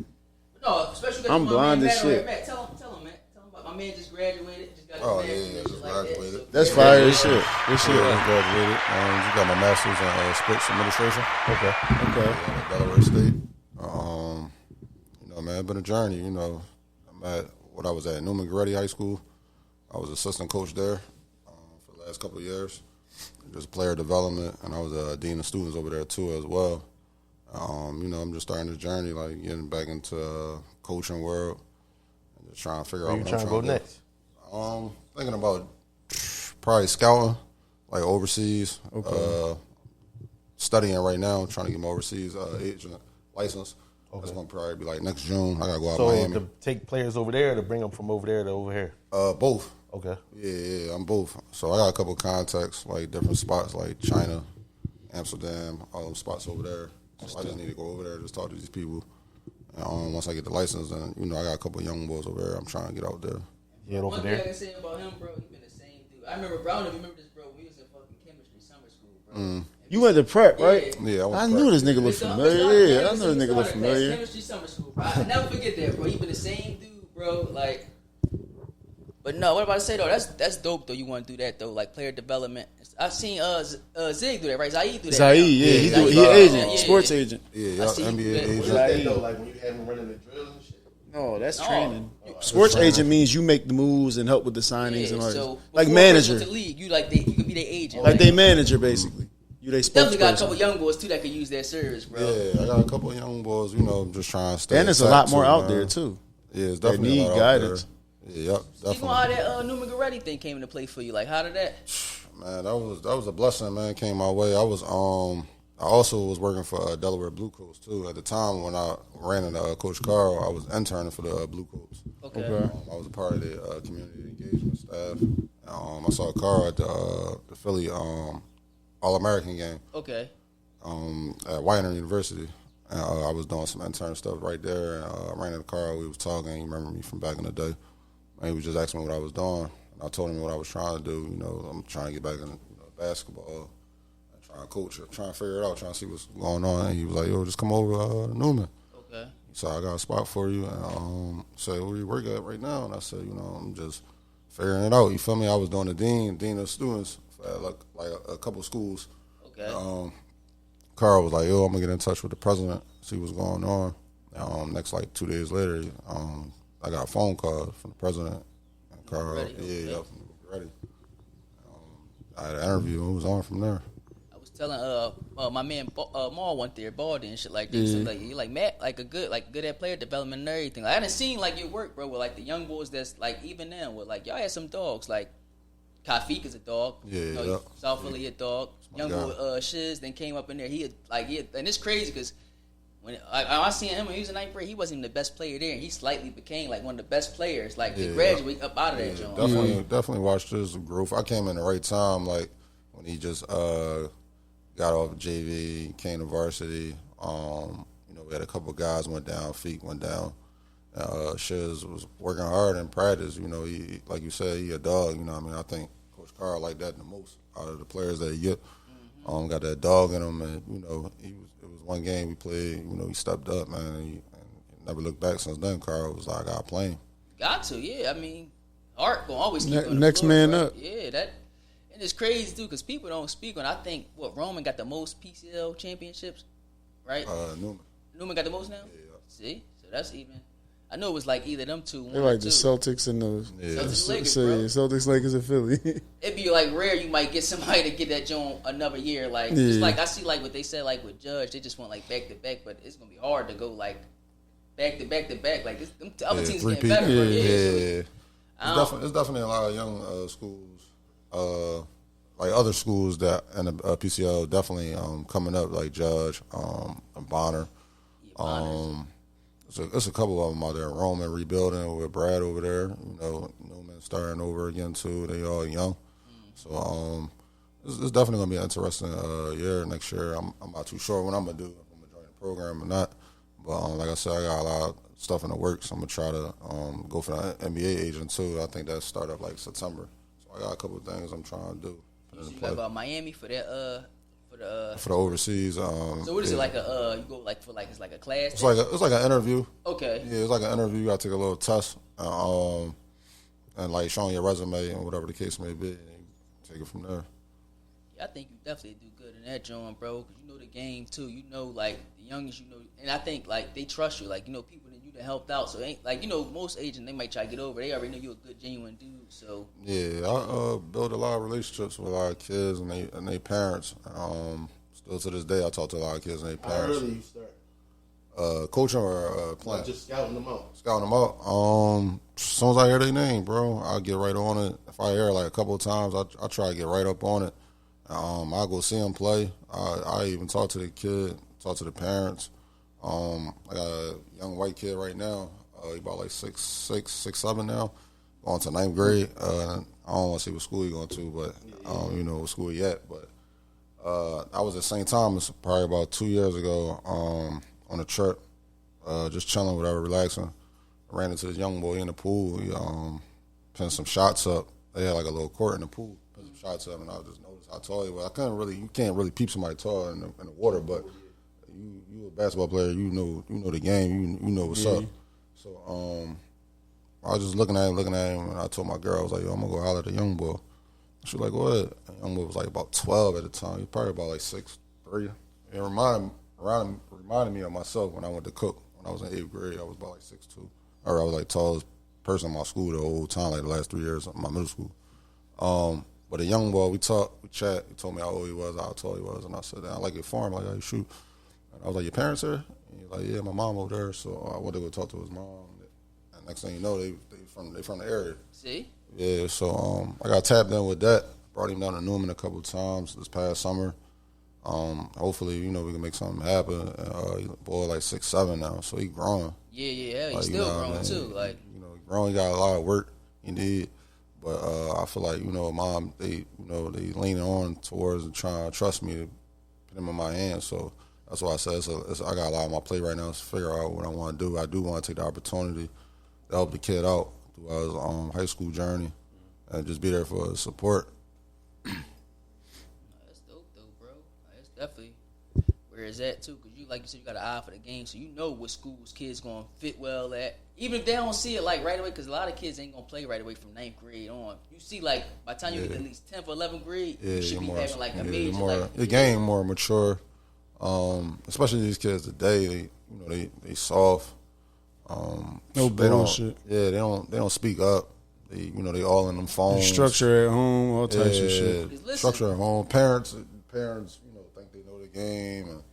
No, especially I'm blind as shit. Matt, tell him, man. Tell him about my man just graduated. Just got his Oh, master's yeah, and just shit like that. graduated. So, That's fire as shit. This shit. Yeah, I graduated. Just got my master's in sports administration. Okay. At Delaware State. You know, man, it's been a journey. You know, I was at Newman Goretti High School. I was assistant coach there for the last couple of years. Just player development, and I was a dean of students over there too as well. You know, I'm just starting this journey, like getting back into coaching world, and just trying to figure Where out you what trying I'm to go trying to next? do. Thinking about probably scouting, like overseas. Studying right now, trying to get my overseas agent license. That's gonna probably be like next June. I gotta go out So Miami. to take players over there, to bring them from over there to over here. Both. Okay. Yeah, I'm both. So I got a couple of contacts, like different spots, like China, Amsterdam, all them spots over there. So I just need to go over there, just talk to these people. And once I get the license, then you know I got a couple of young boys over there. I'm trying to get out there. Get over one thing I there. can say about him, bro, he been the same dude. I remember, bro, I don't know if you remember this, bro. We was in fucking chemistry summer school, bro. You went to prep, right? Yeah, I knew this nigga looked familiar. Yeah, I knew this nigga looked familiar. Chemistry summer school, bro. I never forget that, bro. He been the same dude, bro. Like, but no, what I'm about to say though, that's dope though. You want to do that though, like player development. I've seen Zig do that, right? Zaid do that. Zaid, now. yeah, he Zaid an agent, yeah, sports yeah. agent. Yeah, I see you NBA do that. agent. Zaid. Like when you have them running the drills and shit. No, that's No. training. Sports agent means you make the moves and help with the signings Yeah, and all so that. Like before manager, Went to league, you could be their agent. like they manager basically. You they Definitely got a couple spokesperson. young boys too that could use that service, bro. Yeah, I got a couple of young boys. You know, just trying to stay. And there's a intact lot more too, out man. there too. Yeah, it's That definitely need a lot guidance. out there. Yeah, yep, You know how definitely. that Newman Goretti thing came into play for you? Like, how did that? Man, that was a blessing, man. Came my way. I also was working for Delaware Blue Coats too. At the time when I ran into Coach Carl, I was interning for the Blue Coats. Okay. I was a part of the community engagement staff. I saw Carl at the Philly All-American game Okay. at Widener University. I was doing some intern stuff right there. And, I ran into Carl. We was talking. He remembered me from back in the day. And he was just asking me what I was doing. And I told him what I was trying to do. You know, I'm trying to get back in basketball. Trying to coach, trying to figure it out, trying to see what's going on. And he was like, yo, just come over to Newman. Okay. So I got a spot for you. And said, where you work at right now? And I said, you know, I'm just figuring it out. You feel me? I was doing the dean of students for like a couple schools. Okay. Carl was like, yo, I'm going to get in touch with the president, see what's going on. Next, like 2 days later, I got a phone call from the president. And Carl. Ready, Yeah, okay. ready. I had an interview. It was on from there. I was telling my man Maul went there, Baldy and shit like that. So like you like Matt, like a good at player development and everything. Like, I done seen like your work, bro, with like the young boys that's like even now with like y'all had some dogs like Kafika's a dog. Yeah, South Philly a dog. Young boy Shiz then came up in there. He and it's crazy because when I seen him when he was in ninth grade, he wasn't even the best player there, and he slightly became like one of the best players. Like to graduate up out of that joint. Definitely watched his growth. I came in the right time, like when he just got off JV, came to varsity. We had a couple guys went down, Feek went down. Shiz was working hard in practice. He, like you said, he a dog. I think Coach Carl liked that the most out of the players that he get. Got that dog in him, and it was one game we played. He stepped up, man, and he never looked back since then. Carl was like, I got playing. Got to, yeah. I mean, Art gonna always keep on next the floor, man right? up. Yeah, that. And it's crazy too because people don't speak on. I think Roman got the most PCL championships, right? Newman got the most now. Yeah. See, so that's even. I know it was like either them two. They like the Celtics and the Celtics, Lakers, and Philly. It'd be like rare you might get somebody to get that joint another year. Like it's like I see like what they said like with Judge, they just went like back to back, but it's gonna be hard to go like back to back to back. Like them other teams getting better. It's definitely a lot of young schools, like other schools that in the PCL definitely coming up like Judge, and Bonner. It's a couple of them out there. Roman rebuilding with Brad over there. Newman starting over again too. They all young, so it's definitely gonna be an interesting year next year. I'm not too sure what I'm gonna do. If I'm gonna join the program or not. But like I said, I got a lot of stuff in the works. I'm gonna try to go for the NBA agent too. I think that start up like September. So I got a couple of things I'm trying to do. You got about Miami for that for the overseas. So what is it like you go like for like it's like a class? It's like an interview. Okay. Yeah, it's like an interview. You got to take a little test, and like showing your resume and whatever the case may be, and you take it from there. Yeah, I think you definitely do good in that joint, bro. Cause you know the game too. Like the youngest, and I think like they trust you. Like people that you done helped out. So it ain't like most agents they might try to get over. They already know you're a good genuine dude. So yeah, I built a lot of relationships with a lot of kids and they parents. Still to this day, I talk to a lot of kids and their parents. How early you start? Coaching or playing? Just scouting them out. Scouting them out. As soon as I hear their name, bro, I'll get right on it. If I hear it like a couple of times, I try to get right up on it. I go see them play. I even talk to the kid, talk to the parents. I got a young white kid right now. He about like 6'6", 6'7" now, going to 9th grade. I don't want to say what school he going to, but I don't know what school he at. But I was at St. Thomas probably about 2 years ago on a trip, just chilling, whatever, relaxing. I ran into this young boy in the pool. He pinned some shots up. They had like a little court in the pool. Pinned some shots up, and I just noticed how tall he was. You can't really peep somebody tall in the water, but you a basketball player, you know the game, you know what's up. So I was just looking at him, and I told my girl, I was like, yo, I'm gonna go holler at the young boy. She was like, what? The young boy was like about 12 at the time. He was probably about like 6'3". It reminded me of myself when I went to Cook. When I was in 8th grade, I was about like 6'2". Or I was like tallest person in my school the whole time, like the last 3 years of my middle school. But the young boy, we talked, we chat. He told me how old he was, how tall he was, and I said, I like your farm, like how you shoot. And I was like, your parents here? And he was like, yeah, my mom over there. So I went to go talk to his mom. And next thing you know, they from the area. See? Yeah, so I got tapped in with that. Brought him down to Newman a couple of times this past summer. Hopefully, we can make something happen. Boy, like 6'7" now, so he growing. Yeah, he's still growing too. Like he growing, he got a lot of work indeed. But I feel like mom, they leaning on towards and trying to trust me to put him in my hands. So that's why I said I got a lot on my plate right now to figure out what I want to do. I do want to take the opportunity to help the kid out through his high school journey and just be there for his support. That's dope though, bro. That's definitely where it's at too. Cause like you said, you got an eye for the game, so you know what schools kids gonna fit well at. Even if they don't see it like right away, because a lot of kids ain't gonna play right away from 9th grade on. You see, like by the time you get at least 10th or 11th grade, you should be having like a major. The game more mature, especially these kids today. They soft. No bullshit. They don't speak up. They all in them phones. Structure at home, all types of shit. Structure at home. Parents, think they know the game, and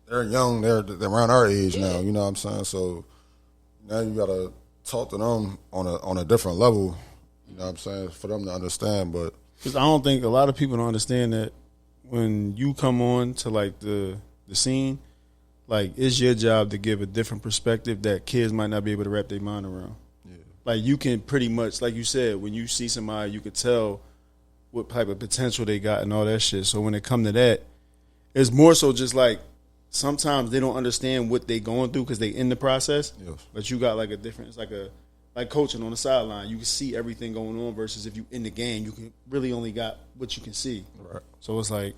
they're young. They're around our age now. You know what I'm saying? So now you gotta talk to them on a different level. You know what I'm saying? For them to understand, but because I don't think a lot of people don't understand that when you come on to like the scene, like it's your job to give a different perspective that kids might not be able to wrap their mind around. Like you can pretty much, like you said, when you see somebody, you could tell what type of potential they got and all that shit. So when it come to that, it's more so just like sometimes they don't understand what they going through because they in the process. Yes. But you got like a different, it's like coaching on the sideline. You can see everything going on versus if you in the game, you can really only got what you can see. Right. So it's like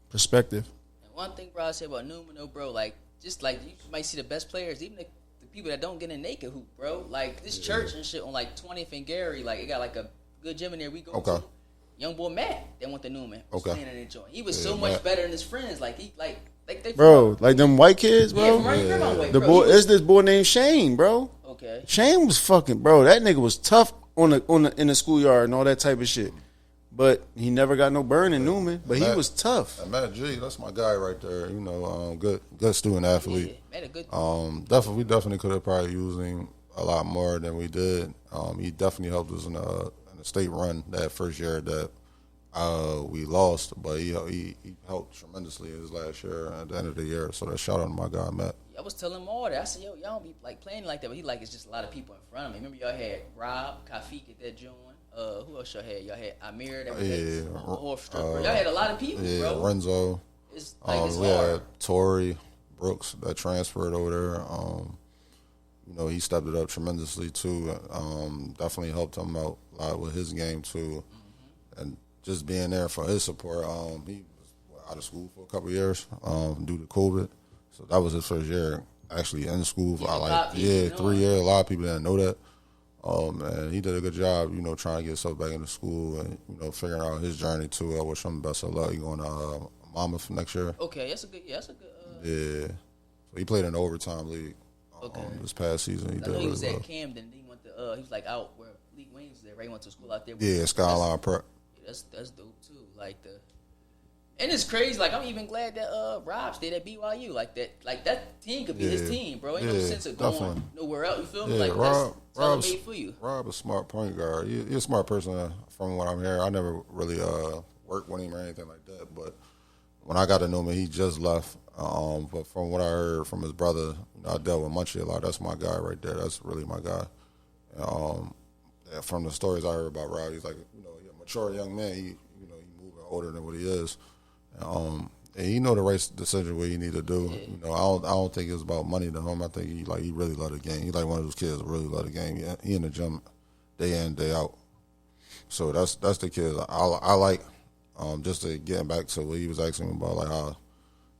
perspective. And one thing, bro, I say about Newman, though, bro, like just like you might see the best players, even the people that don't get in naked hoop, bro. Like this church and shit on like 20th and Gary, like it got like a good gym in there we go to. Young boy Matt, they went to Newman. Playing in the joint. He was so much better than his friends. Like he like they bro, like them white kids, bro. The boy, it's this boy named Shane, bro. Okay. Shane was fucking, bro. That nigga was tough in the schoolyard and all that type of shit. But he never got no burn in Newman. But he was tough. And Matt G, that's my guy right there. You know, good student athlete. Yeah, Matt a good. We definitely could have probably used him a lot more than we did. He definitely helped us in the state run that first year that we lost. But he helped tremendously his last year at the end of the year. So that shout out to my guy Matt. I was telling him all that. I said, yo, y'all don't be like playing like that. But he like it's just a lot of people in front of me. Remember y'all had Rob, Kafik at that joint. Who else y'all had? Y'all had Amir. That was horse stripper. Y'all had a lot of people, bro. Renzo. It's like it's we hard. had Torrey Brooks that transferred over there. He stepped it up tremendously too. Definitely helped him out a lot with his game too, and just being there for his support. He was out of school for a couple of years due to COVID, so that was his first year actually in school. 3 years. A lot of people didn't know that. And he did a good job, trying to get himself back into school and, figuring out his journey too. I wish him best of luck. He going to Monmouth next year. Okay, that's a good. Yeah. So he played in the overtime league this past season. He I did know he was really at well. Camden. He went to. He was like out where Lee Wayne was there. Right, he went to school out there. Yeah, Skyline Prep. Yeah, that's dope too. And it's crazy. Like I'm even glad that Rob stayed at BYU. Like that team could be his team, bro. Ain't no sense of going definitely. nowhere else. You feel me? Yeah, Like Rob's that's made for you. Rob a smart point guard. He's a smart person from what I'm hearing. I never really worked with him or anything like that. But when I got to know him, he just left. But from what I heard from his brother, I dealt with Munchie a lot. That's my guy right there. That's really my guy. From the stories I heard about Rob, he's like he's a mature young man. He moving older than what he is. And he know the right decision what he need to do. Yeah. I don't think it's about money to him. I think he really love the game. He like one of those kids that really love the game. He in the gym day in, day out. So that's the kid I like. Just to getting back to what he was asking about, like how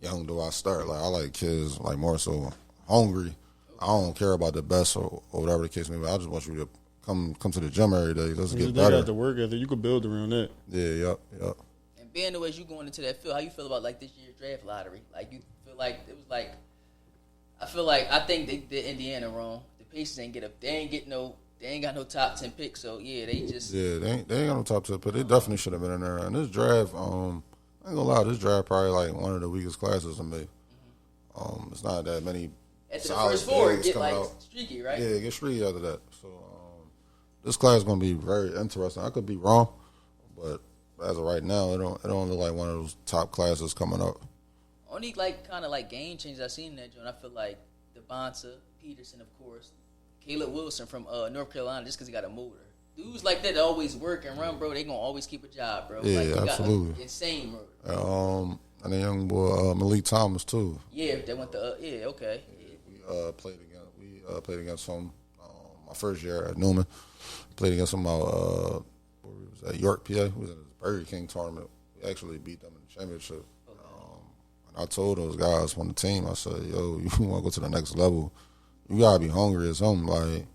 young do I start? Like I like kids like more so hungry. I don't care about the best or whatever the case may be. I just want you to come to the gym every day. Let's get better. Got the work ethic. You could build around that. Yeah, yep. And being the way you going into that field, how you feel about like this year's draft lottery? Like you feel like it was like I think they did Indiana wrong. The Pacers ain't they ain't got no top 10 picks. So yeah, they ain't got no top 10 pick. They definitely should have been in there. And this draft, I ain't gonna lie, this draft probably like one of the weakest classes to me. It's not that many. After the first four, get like streaky, right? Yeah, get streaky after that. So this class is gonna be very interesting. I could be wrong, but as of right now, it don't look like one of those top classes coming up. Only kind of game changes I've seen in that joint. I feel like Devonta, Peterson, of course, Caleb Wilson from North Carolina, just because he got a motor. Dudes like that always work and run, bro. They gonna always keep a job, bro. Yeah, absolutely. Got insane motor. And the young boy Malik Thomas too. Yeah, they went to okay. Yeah, we played against him my first year at Newman. Played against him where we was at York, PA. We was in the Burger King tournament. We actually beat them in the championship. And I told those guys on the team, I said, yo, you want to go to the next level, you got to be hungry as him. Like,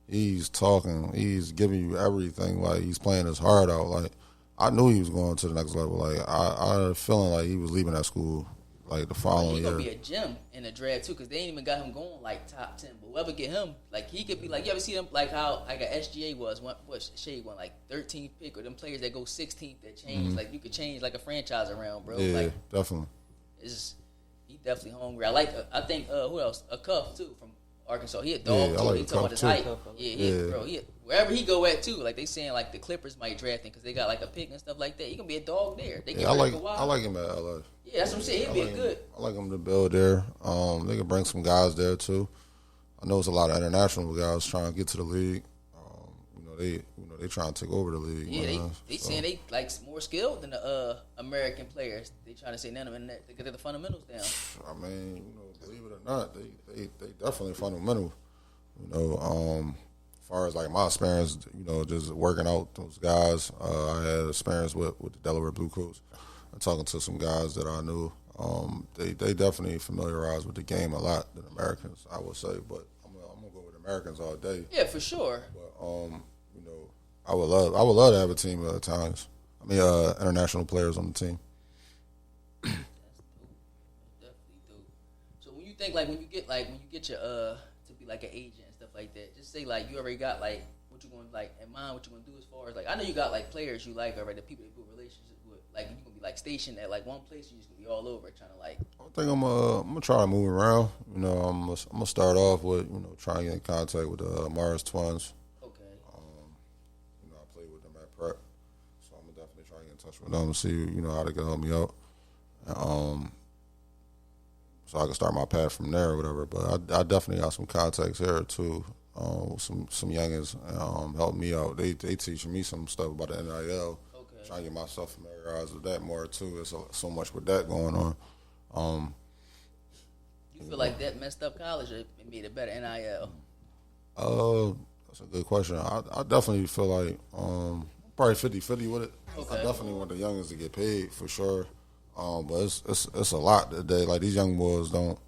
he's talking, he's giving you everything. Like, he's playing his heart out. Like, I knew he was going to the next level. Like, I had a feeling like he was leaving that school like the He following gonna year. be a gem in the draft too, because they ain't even got him going like top 10. But whoever get him, like he could be like, you ever see him like how like a SGA was, what Shade won like 13th pick, or them players that go 16th that change. Like you could change like a franchise around, bro. Yeah, Like definitely. he definitely hungry. I think who else? A Cuff too from Arkansas. He a dog Yeah, I too. like He a talking about Cuff, his height. too. Yeah, bro. Wherever he go at too. Like they saying like the Clippers might draft him because they got like a pick and stuff like that. He gonna be a dog there. They Yeah, I like him at LA. Yeah, that's what I'm saying. He'd be a good. I like him to build there. They can bring some guys there too. I know it's a lot of international guys trying to get to the league. They trying to take over the league. Yeah, man. they saying they like more skilled than the American players. They trying to say none of them they get the fundamentals down. I mean, believe it or not, they definitely fundamental. As far as like my experience, just working out those guys, I had experience with the Delaware Blue Coats. And talking to some guys that I knew, they definitely familiarized with the game a lot than Americans, I would say. But I'm gonna go with Americans all day. Yeah, for sure. But I would love to have a team of Italians. I mean, international players on the team. That's definitely dope. So when you think like when you get your to be like an agent and stuff like that, just say like you already got like what you going like in mind, what you gonna do as far as like I know you got like players you like already, the people you build relationships with. Like you gonna be like stationed at like one place, you just gonna be all over trying to like. I think I'm gonna try to move around. I'm gonna start off with trying to get in contact with the Mars Twins. Okay. I played with them at prep, so I'm gonna definitely try to get in touch with them and see how they can help me out. So I can start my path from there or whatever. But I definitely got some contacts here too. Some youngins helping me out. They teaching me some stuff about the NIL. Okay. Trying to get myself familiarized with that more too. There's so much with that going on. You feel like that messed up college or it made it better NIL? That's a good question. I definitely feel like probably 50-50 with it. Okay. I definitely want the youngins to get paid for sure. But it's a lot today. Like these young boys don't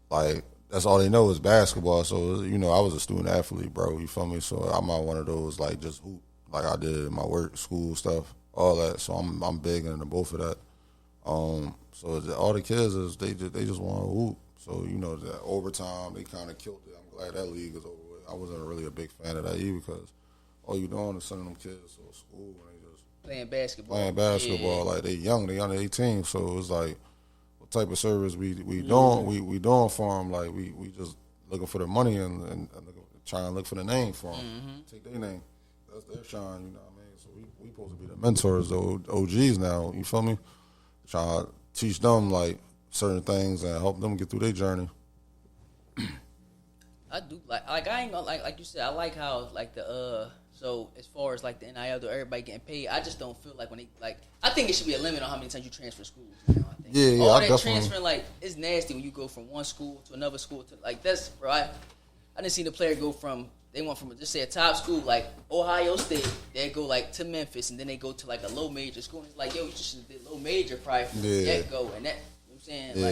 like. That's all they know is basketball. So I was a student athlete, bro. You feel me? So I'm not one of those like just hoop like I did in my work, school stuff, all that. So I'm big into both of that. So all the kids is they just want to hoop. So the overtime they kind of killed it. I'm glad that league is over with. I wasn't really a big fan of that either because all you doing is sending them kids to school and they just Playing basketball. Yeah. Like they young, they under 18. So it's like what type of service we doing? We doing for them? Like we just looking for the money and trying to look for the name for them. Take their name. That's their shine. You know what I mean? So we supposed to be the mentors, the OGs now. You feel me? Trying to teach them like certain things and help them get through their journey. I do like I ain't gonna like you said. I like how like the so as far as like the NIL, everybody getting paid. I just don't feel like when they like. I think it should be a limit on how many times you transfer schools. Now, I think. Yeah, all I that definitely. transferring like it's nasty when you go from one school to another school to like that's bro. I didn't see the player go from they went from just say a top school like Ohio State. They go like to Memphis and then they go to like a low major school. And it's like yo, you just did low major probably from the get go and that. You know what I'm saying Yeah,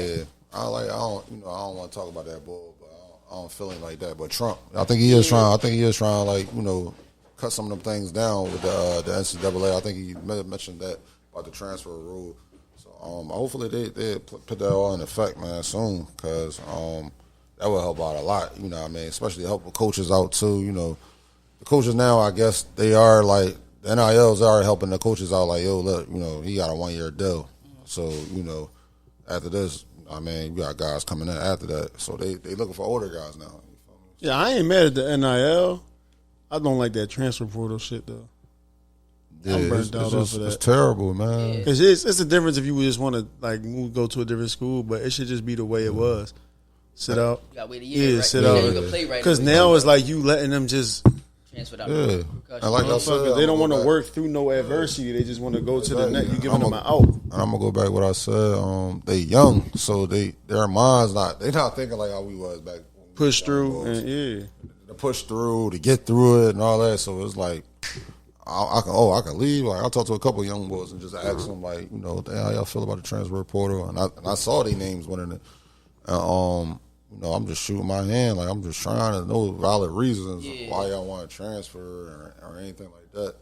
like. I don't want to talk about that bull, but I don't feel him like that. But Trump, I think he is trying. I think he is trying to like cut some of them things down with the NCAA. I think he mentioned that about the transfer rule. So hopefully they put that all in effect, man, soon, because that will help out a lot. You know what I mean? Especially help the coaches out too. The coaches now, I guess they are like the NILs are helping the coaches out. Like yo, look, he got a 1-year deal. So after this, I mean, you got guys coming in after that. So they looking for older guys now. You feel me? Yeah, I ain't mad at the NIL. I don't like that transfer portal shit though. I'm burnt out off of that. It's terrible, man. It's the difference if you just want to like go to a different school, but it should just be the way it was. Sit out. You gotta wait a year, right? Sit Yeah, out. you can play right Because away. now it's like you letting them just Transferred out. Yeah. And like I said, they don't want to back. work through no adversity. They just want to go to the net. You giving them an out. And I'm gonna go back to what I said. They young, so their minds they not thinking like how we was back. When Push we was through young boys. and To push through, to get through it, and all that. So it's like I can leave. Like I talked to a couple of young boys and just asked them like, what the hell y'all feel about the transfer portal? And I saw their names winning it. And, I'm just shooting my hand. Like I'm just trying to know valid reasons why y'all want to transfer or anything like that.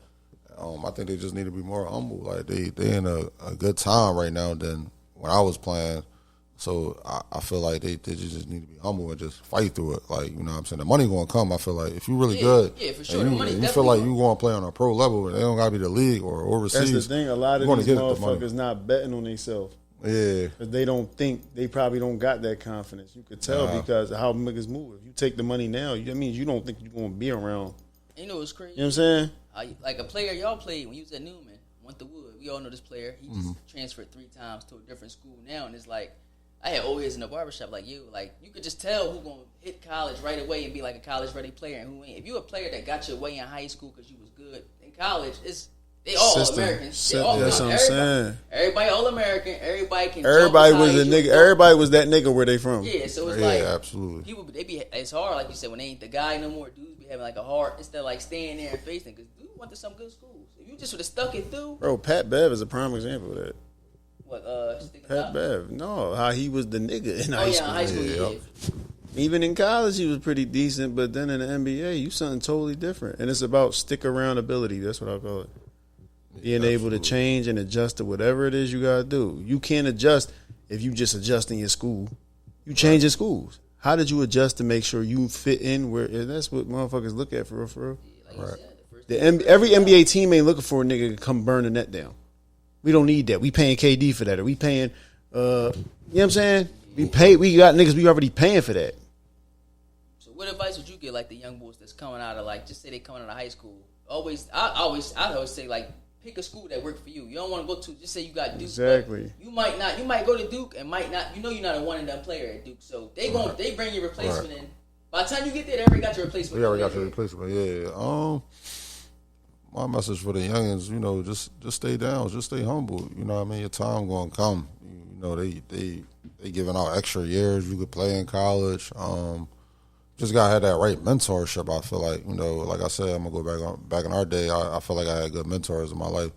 I think they just need to be more humble. Like they in a good time right now than when I was playing. So I feel like they just need to be humble and just fight through it. Like, you know what I'm saying? The money going to come. I feel like if you really good, yeah, for sure. and you feel like you going to play on a pro level, they don't got to be the league or overseas. That's the thing. A lot of these motherfuckers not betting on themselves. Yeah. Because they probably don't got that confidence. You could tell because of how niggas move. If you take the money now, that means you don't think you're going to be around. You know what's crazy? You know what I'm saying? Like a player y'all played when you was at Newman, went to Wood. We all know this player. He just transferred 3 times to a different school now, and it's like, I had always in the barbershop like you could just tell who gonna hit college right away and be like a college ready player and who ain't. If you a player that got your way in high school because you was good in college, they all Americans. That's what I'm saying. Everybody all American. Everybody can. Everybody was a nigga. Everybody was that nigga where they from. Yeah, so it's absolutely. People it's hard like you said when they ain't the guy no more. Dudes be having like a hard instead of like staying there and facing because dudes went to some good schools. If you just would have stuck it through, bro. Pat Bev is a prime example of that. What, Pat Bev. No, how he was the nigga in high school. High school, yeah. Even in college, he was pretty decent, but then in the NBA, you something totally different. And it's about stick around ability. That's what I call it. Being able to change and adjust to whatever it is you got to do. You can't adjust if you just adjust in your school. You change your schools. How did you adjust to make sure you fit in where? And that's what motherfuckers look at for real. Yeah, like right. Every NBA team ain't looking for a nigga to come burn the net down. We don't need that. We paying KD for that. Or we paying, you know what I'm saying? We got niggas we already paying for that. So what advice would you give like the young boys that's coming out of like, just say they coming out of high school? I always say like, pick a school that work for you. You don't want to go to, just say you got Duke. Exactly. You might go to Duke and might not, you're not a one and done player at Duke. So they bring your replacement in. By the time you get there, they already got your replacement. We already got your replacement, yeah. My message for the youngins, just stay down, just stay humble. You know what I mean? Your time gonna come. You know, they giving out extra years you could play in college. Just gotta have that right mentorship. I feel like, like I said, I'm gonna go back in our day. I feel like I had good mentors in my life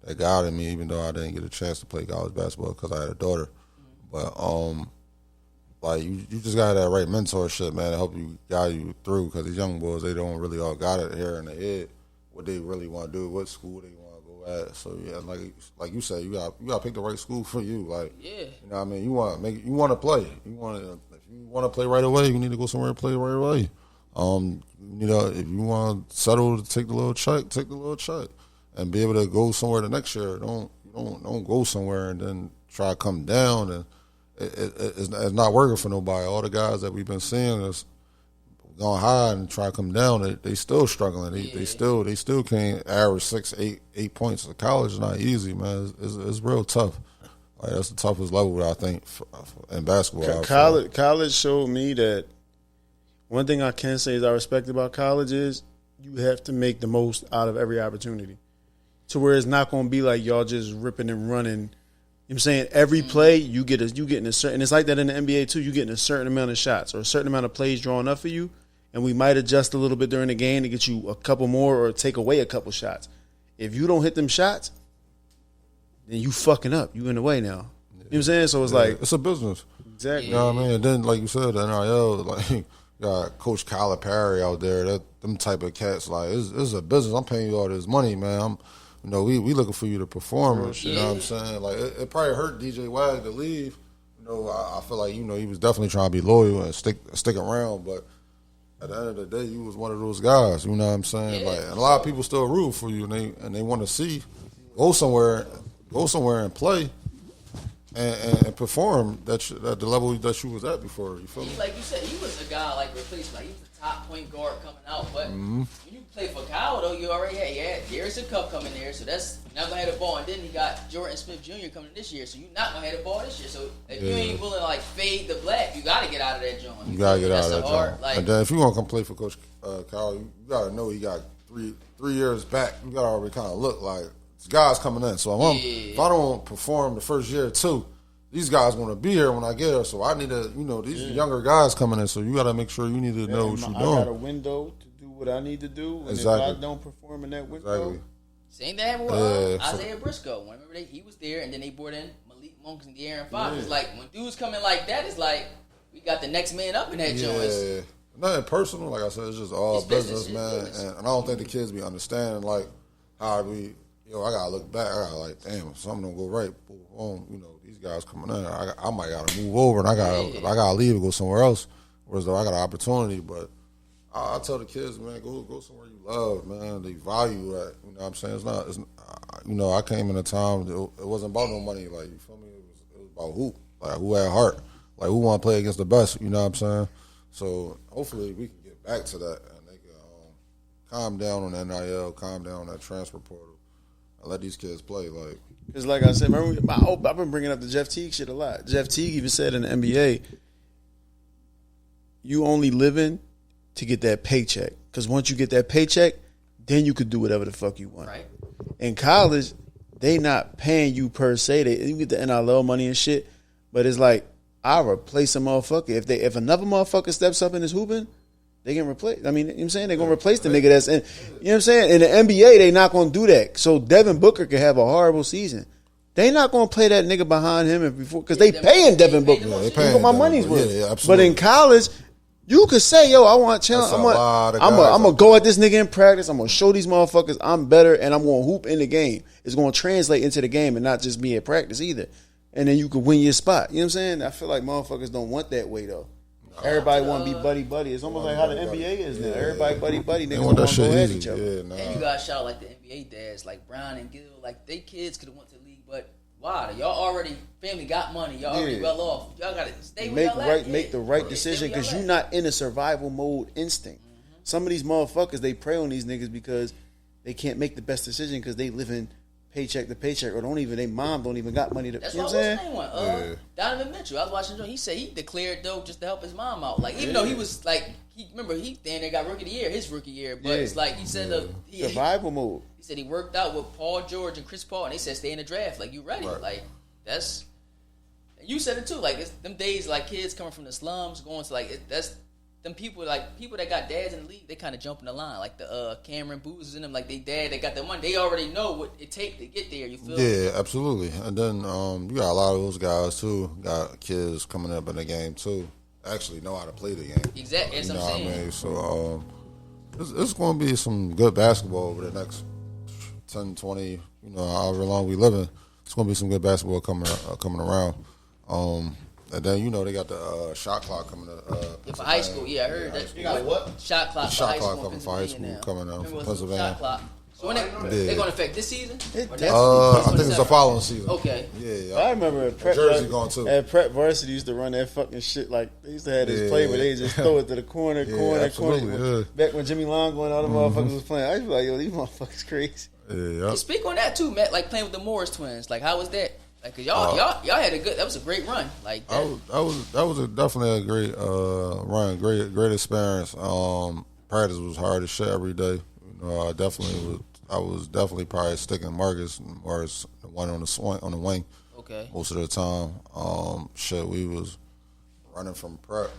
that guided me, even though I didn't get a chance to play college basketball because I had a daughter. But like you just got that right mentorship, man, to help you guide you through. Because these young boys, they don't really all got it here in the head. What they really want to do, what school they want to go at. So yeah, like you said, you got to pick the right school for you. Like, yeah, you know what I mean? You want to play. If you want to play right away, you need to go somewhere and play right away. If you want to settle to take the little check, and be able to go somewhere the next year. Don't go somewhere and then try to come down, and it's not working for nobody. All the guys that we've been seeing is going high and try to come down, they still struggling. They still can't average 6, 8 points. College is not easy, man. It's real tough. Like, that's the toughest level I think in basketball. College showed me that one thing I can say is I respect about college is you have to make the most out of every opportunity, to where it's not going to be like y'all just ripping and running. You know what I'm saying? Every play you getting a certain, and it's like that in the NBA too. You getting a certain amount of shots or a certain amount of plays drawn up for you. And we might adjust a little bit during the game to get you a couple more or take away a couple shots. If you don't hit them shots, then you fucking up. You in the way now. You know what I'm saying? So it's like, it's a business. Exactly. You know what I mean? And then, like you said, the NIL, like, you got Coach Calipari out there. Them type of cats, like, it's a business. I'm paying you all this money, man. We looking for you to perform. You know what I'm saying? Like, it probably hurt DJ Wag to leave. I feel like, he was definitely trying to be loyal and stick around, but at the end of the day, you was one of those guys. You know what I'm saying? Yeah. Like, and a lot of people still root for you, and they want to see go somewhere and play and perform at the level that you was at before. You feel me? Like you said, he was a guy like replacement. Like, he was the top point guard coming out. But when you play for Kyle, though, you already had Garrison Cup coming there, so that's you're not gonna have the ball. And then he got Jordan Smith Jr. coming this year, so you're not gonna have the ball this year. So if you ain't willing to like fade the black, you gotta get out of that joint. You gotta get out of that joint. Like, and then if you want to come play for Coach Kyle, you gotta know he got three years back. You gotta already kind of look like this guy's coming in. So if I don't perform the first year or two, these guys want to be here when I get here. So I need to, these younger guys coming in. So you got to make sure you need to know what you're doing. I got a window to do what I need to do. And exactly. if I don't perform in that window. Same thing happened with Isaiah Briscoe. Remember, he was there, and then they brought in Malik Monk and De'Aaron Fox. It's like, when dudes come in like that, it's like, we got the next man up in that joint. Yeah. Nothing personal. Like I said, it's just all business, man. And I don't think the kids be understanding, like, how we, yo, I gotta look back. I gotta like, damn, if something don't go right, boom, you know, these guys coming in, I might gotta move over and I gotta leave and go somewhere else. Whereas though I got an opportunity, but I tell the kids, man, go somewhere you love, man. They value that. You know what I'm saying? It's you know, I came in a time it wasn't about no money. Like, you feel me? It was about who, like who had heart, like who want to play against the best. You know what I'm saying? So hopefully we can get back to that and they can calm down on that NIL, calm down on that transfer portal, and let these kids play. Like, because like I said, remember, I've been bringing up the Jeff Teague shit a lot. Jeff Teague even said in the NBA, you only living to get that paycheck. Because once you get that paycheck, then you could do whatever the fuck you want. Right. In college, they not paying you per se. You get the NIL money and shit, but it's like, I'll replace a motherfucker. If another motherfucker steps up and is hooping, they can replace. I mean, you know what I'm saying? They're going to replace the nigga that's in. You know what I'm saying? In the NBA, they not going to do that. So Devin Booker could have a horrible season. They not going to play that nigga behind him because they paying Devin Booker. they paying Look at my Devin money's Booker. worth. Yeah, absolutely. But in college, you could say, yo, I want challenge. I'm going to go at this nigga in practice. I'm going to show these motherfuckers I'm better, and I'm going to hoop in the game. It's going to translate into the game and not just me at practice either. And then you could win your spot. You know what I'm saying? I feel like motherfuckers don't want that way, though. Everybody want to be buddy-buddy. It's almost like how the NBA is now. Everybody buddy-buddy. Niggas want to go at each other. And you got shout out like the NBA dads, like Brown and Gill. Like, they kids could have went to the league, but why? Y'all already, family got money. Y'all already well off. Y'all got to stay with y'all at. Make the right decision because you're not in a survival mode instinct. Some of these motherfuckers, they prey on these niggas because they can't make the best decision because they living paycheck to paycheck, or their mom don't even got money to. That's you know what what I'm saying. saying? Donovan Mitchell. I was watching him. He said he declared though just to help his mom out. Like, even though he was like, he then they got rookie of the year, his rookie year. But it's like he said survival mode. He said he worked out with Paul George and Chris Paul, and they said stay in the draft. Like, you ready? Right. Like, that's. You said it too. Like, it's them days, like kids coming from the slums going to like that's. Them people that got dads in the league, they kind of jump in the line. Like the Cameron Boozers and them, like they got the money. They already know what it takes to get there. You feel? Yeah, absolutely. And then you got a lot of those guys too. Got kids coming up in the game too. Actually know how to play the game. Exactly. That's what I'm saying. What I mean? So it's going to be some good basketball over the next 10, 20, however long we live in. It's going to be some good basketball coming around. And then, they got the shot clock coming to for high school. Yeah, I heard that. You got what? Shot clock for high school coming out from Pennsylvania. Pennsylvania. Shot clock. So when they going to affect this season? I think it's the following season. Okay. Yeah. I remember at prep, Jersey going too. At prep varsity used to run that fucking shit. Like they used to have this play where they just throw it to the corner. Yeah. Back when Jimmy Longo and all the motherfuckers was playing, I used to be like, yo, these motherfuckers crazy. Yeah. Speak on that too, Matt. Like playing with the Morris twins. Like, how was that? Like, cause y'all had that was a great run. Like that was definitely a great run, great experience. Practice was hard as shit every day. I was definitely probably sticking Marcus, the one on the wing. Okay. Most of the time, we was running from prep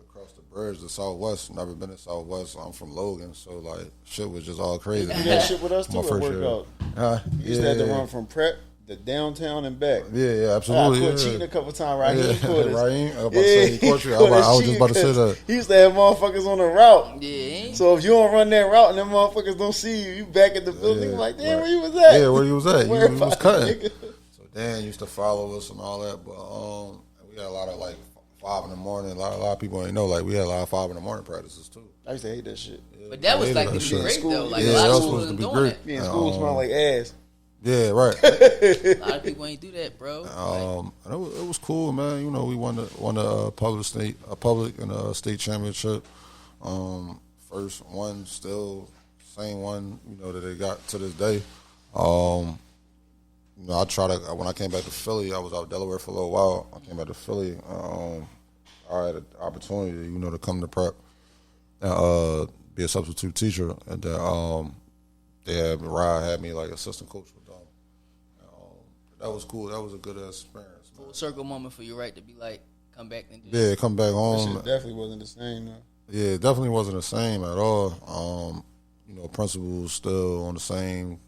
across the bridge to Southwest. Never been to Southwest. I'm from Logan, so like shit was just all crazy. You did that shit with us too at workout. You used to have to run from prep to downtown and back. Yeah, absolutely. I caught cheating a couple times. Raheem caught us. Raheem, I was just about to say that. He used to have motherfuckers on the route. Yeah. So if you don't run that route and them motherfuckers don't see you, you back at the building like, damn, where you was at? Yeah, where you was at? You was cutting. Nigga. So Dan used to follow us and all that, but we had a lot of like 5 in the morning. A lot of people ain't know, like we had a lot of 5 in the morning practices too. I used to hate that shit. But that was like great though. Like a that lot was of schools supposed to wasn't be doing great. it. Yeah, school smell like ass. Yeah, right. A lot of people ain't do that, bro. And it was cool, man. We won the public and a state championship. First one, still same one, that they got to this day. I tried to when I came back to Philly. I was out Delaware for a little while. I came back to Philly. I had an opportunity, to come to prep and be a substitute teacher, and Rod had me like assistant coach with them. That was cool. That was a good experience. Full circle moment for you, right? To be like, come back and do that. Come back home. That shit definitely wasn't the same, though. Yeah, it definitely wasn't the same at all. Principals still on the same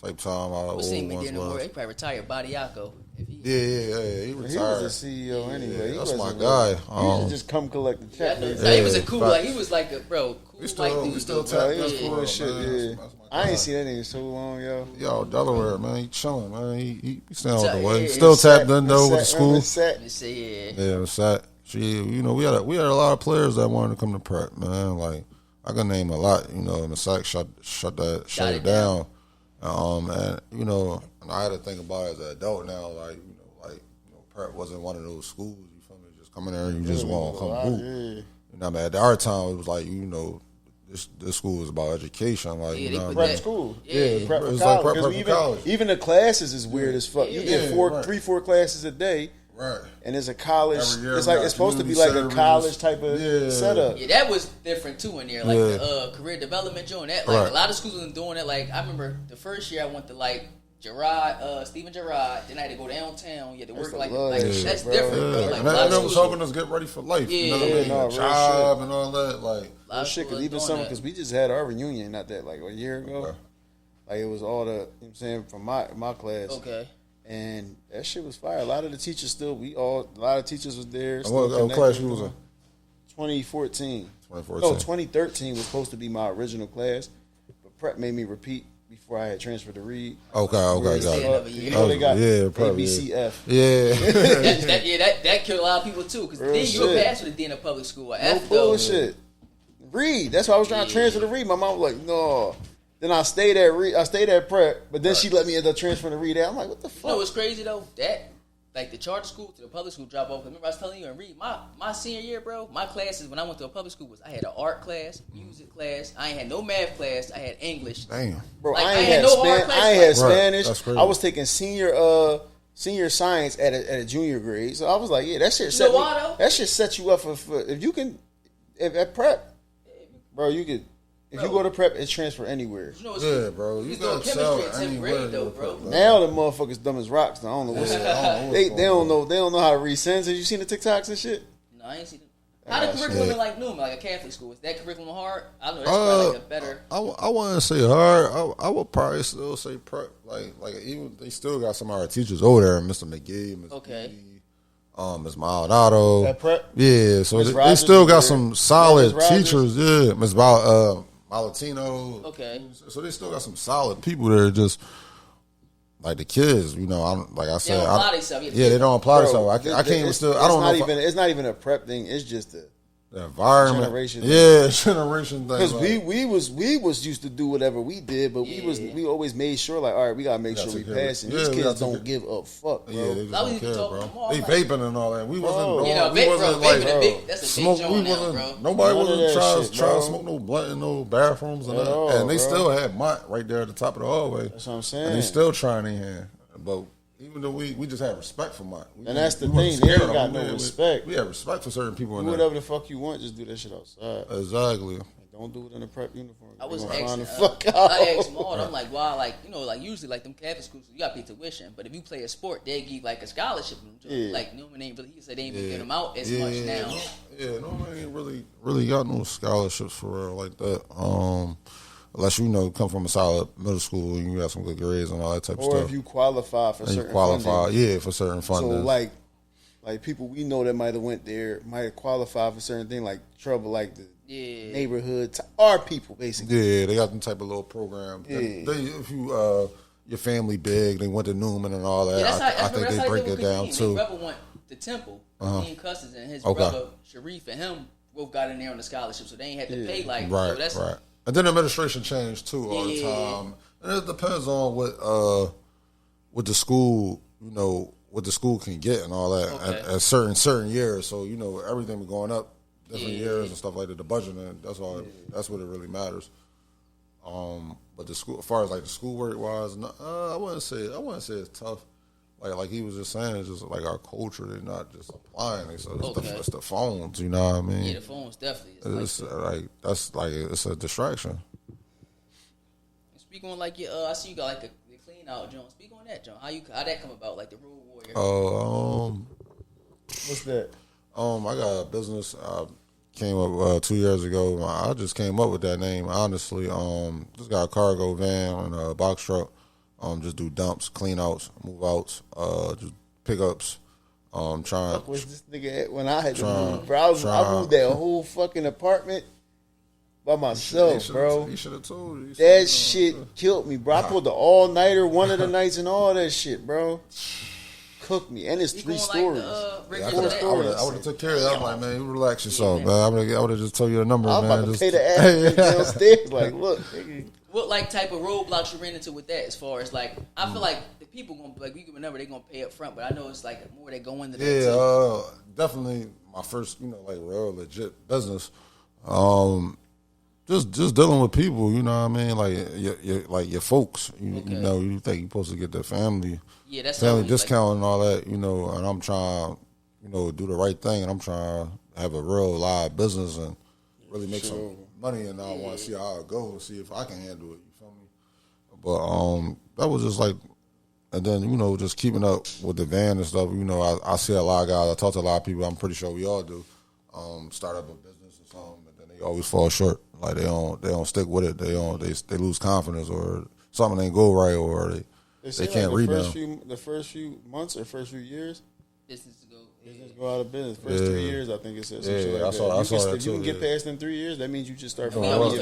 type time. We'll see him in no more. He probably retired Badiako. Yeah. He He retired. was a CEO anyway. Yeah, He that's my wasn't guy. really- he used to just come collect the check. He was a cool, like he was like a cool We still, white we dude. still though, tap bro. this That's for cool real, as shit, man. yeah. That's my I guy. ain't seen that nigga in so long, yo. Yo, Delaware, man, he chilling, man. He staying out the Yeah, way. yeah, Still It's tapped set- in though with it's the set- school. it's set. They say, Yeah, it's that. We had a lot of players that wanted to come to prep, man. Like I can name a lot, and the SAC shut it down. And I had to think about it as an adult now, like prep wasn't one of those schools. You feel me? Just come in there and you just want to come hoop. You know what I mean? At our time, it was like this school was about education, like Yeah, you know. they What put I Prep mean? school. Yeah. Prep for It's college. like prep 'Cause for even, college. even the classes is weird as fuck. You get right. 4 classes a day. Right. And it's a college. Every year It's we like got it's supposed to be community like a service. college type of Yeah. setup. Yeah, that was different too in there. Like Yeah. the career development joint. That like Right. a lot of schools wasn't doing that. Like I remember the first year I went to like Stephen Gerard. Then I had to go downtown. You had to work That's like the love that's shit, bro. different, Yeah, bro. Like and a lot of that was schools. helping us get ready for life. You know what I Yeah, mean? no, A real job shit. and all that. Like, A lot Well, of shit, schools because even doing some, that. because we just had our reunion, not that like a year ago. Okay. Like it was all the, you know what I'm saying, from my class. Okay. And that shit was fire. A lot of the teachers a lot of teachers was there. what still class connected you with was them. in? 2014. 2014. No, 2013 was supposed to be my original class, but prep made me repeat before I had transferred to Reed. Okay, Yeah, got another it. year. You know they got Yeah, probably, ABCF. Yeah. that killed a lot of people too. Because Real then you were shit. passed with a D in a public school. No F though. bullshit. Reed. That's why I was trying to transfer to Reed. My mom was like, no. Then I stayed at Reed. I stayed at prep, but then she let me end up transferring to Reed. I'm like, what the You know fuck? what's crazy though? That like the charter school to the public school drop off. Remember I was telling you and Reed, my senior year, bro. My classes when I went to a public school was I had an art class, music class. I ain't had no math class. I had English. Damn. Bro, Like, I I ain't had had, no art class, I ain't had Right. Spanish. That's crazy. I was taking senior science at a junior grade. So I was like, yeah, that shit You set know why, though? that shit set you up for if you can if at prep, bro, you could if you go to prep, it's transfer anywhere. You know what's Yeah, bro. We You was doing gotta sell chemistry in 10th anywhere. grade though, bro. Now the motherfuckers dumb as rocks. I don't know what's Yeah, I don't know what's they going don't know how to read sentences. You seen the TikToks and shit? No, I ain't seen it. How the Oh, curriculum shit. in like Newman, like a Catholic school? Is that curriculum hard? I don't know that's probably like a better. I wouldn't say hard. I would probably still say prep. Like even they still got some of our teachers over there, Mr. McGee, Ms. Okay. Ms. Maldonado. At prep? Yeah, so Ms. they Rogers still was got there. some solid Ms. Rogers? teachers. Yeah, Ms. Malatino. Okay. So they still got some solid people there. Just like the kids, I'm like I They said. don't apply themselves. Yeah, they don't apply Bro, themselves. I can't even still. I don't know. It's not even a prep thing. It's just The environment, Generation. yeah, generation thing. because like, we was used to do whatever we did, but we always made sure like, all right, we gotta make We sure gotta we take care of pass. it. And Yeah, these we kids gotta take don't it. give a fuck, bro. yeah, they just That was don't care, talking bro. tomorrow, They like- vaping and all that. We wasn't. Bro. You know, we vape, wasn't bro, like vaping a big, that's a big smoke. We joint now, wasn't. bro. Nobody None of wasn't that trying shit, to bro. smoke no blunt in no bathrooms and At that. all, And they bro. still had Mont right there at the top of the hallway. That's what I'm saying. And they still trying in here, but. Even though we just had respect for Mont. And that's the we wasn't thing, they scared ain't of got them. no We had- respect. We had respect for certain people in do there. whatever the fuck you want. Just do that shit outside. Exactly. Don't do it in a prep uniform. I was They gonna find asking, the fuck out. I asked Maud, I'm like, why, like, like usually like them Catholic schools, you got to pay tuition, but if you play a sport, they give like a scholarship. Yeah. Like Newman ain't really, he said they ain't even get them out as much now. Yeah, nobody ain't really got no scholarships for real like that. Unless come from a solid middle school and you got some good grades and all that type of Or stuff. if you qualify for And you certain qualify, funding. yeah, for certain funding. So like people we know that might have went there might have qualified for certain things like trouble, like the neighborhood, our people basically. yeah, they got them type of little program. Yeah. If you your family big, they went to Newman and all that. Yeah, I think they break it down too. His brother went to Temple, Dean Cousins, and his Okay. brother Sharif and him both got in there on the scholarship, so they ain't had to pay like so Right, that's, right. And then administration changed too all the Yeah. time. And it depends on what the school, what the school can get and all that Okay. at certain years. So, everything was going up different Yeah. years and stuff like that. The budget, and that's all. That's what it really matters. But the school, as far as like the schoolwork wise, I wouldn't say it's tough. Like he was just saying, it's just like our culture. They're not just applying it. So it's the phones. You know what I mean? yeah, the phones definitely. It's it's a distraction. Speak on like your, I see you got like the clean out, John. Speak on that, John. How that come about, like the Road Warrior? What's that? I got a business. I came up 2 years ago. I just came up with that name, honestly. Just got a cargo van and a box truck. Just do dumps, clean outs, move outs, just pickups. Trying. Fuck was this nigga at when I had to move, bro? I moved that whole fucking apartment by myself, bro. He should have told you. That shit killed me, bro. I pulled the all nighter one of the nights and all that shit, bro. Cooked me, and it's You 3 going stories. Like I would have took care of that. I'm like, man, you relax yourself, man. I would have just told you the number, I'm man. about to pay the ass downstairs. Like, look, nigga. What like type of roadblocks you ran into with that? As far as like, I feel like the people gonna like we can remember they gonna pay up front, but I know it's like more they go into that too. Definitely my first, like real legit business. Just dealing with people, you know what I mean? Like your folks, you know, you think you're supposed to get their family, That's family discount and all that, and I'm trying, do the right thing, and I'm trying to have a real live business and really make some money, and I want to see how it goes, see if I can handle it. You feel me? But that was just like, and then just keeping up with the van and stuff. I see a lot of guys. I talk to a lot of people. I'm pretty sure we all do. Start up a business or something, and then they always fall short. Like they don't stick with it. They lose confidence, or something ain't go right, or they can't rebound. The first few months or first few years, Business go out of business. First 3 years, I think it says. I saw that if you can too, get past in 3 years, that means you just start. Right, and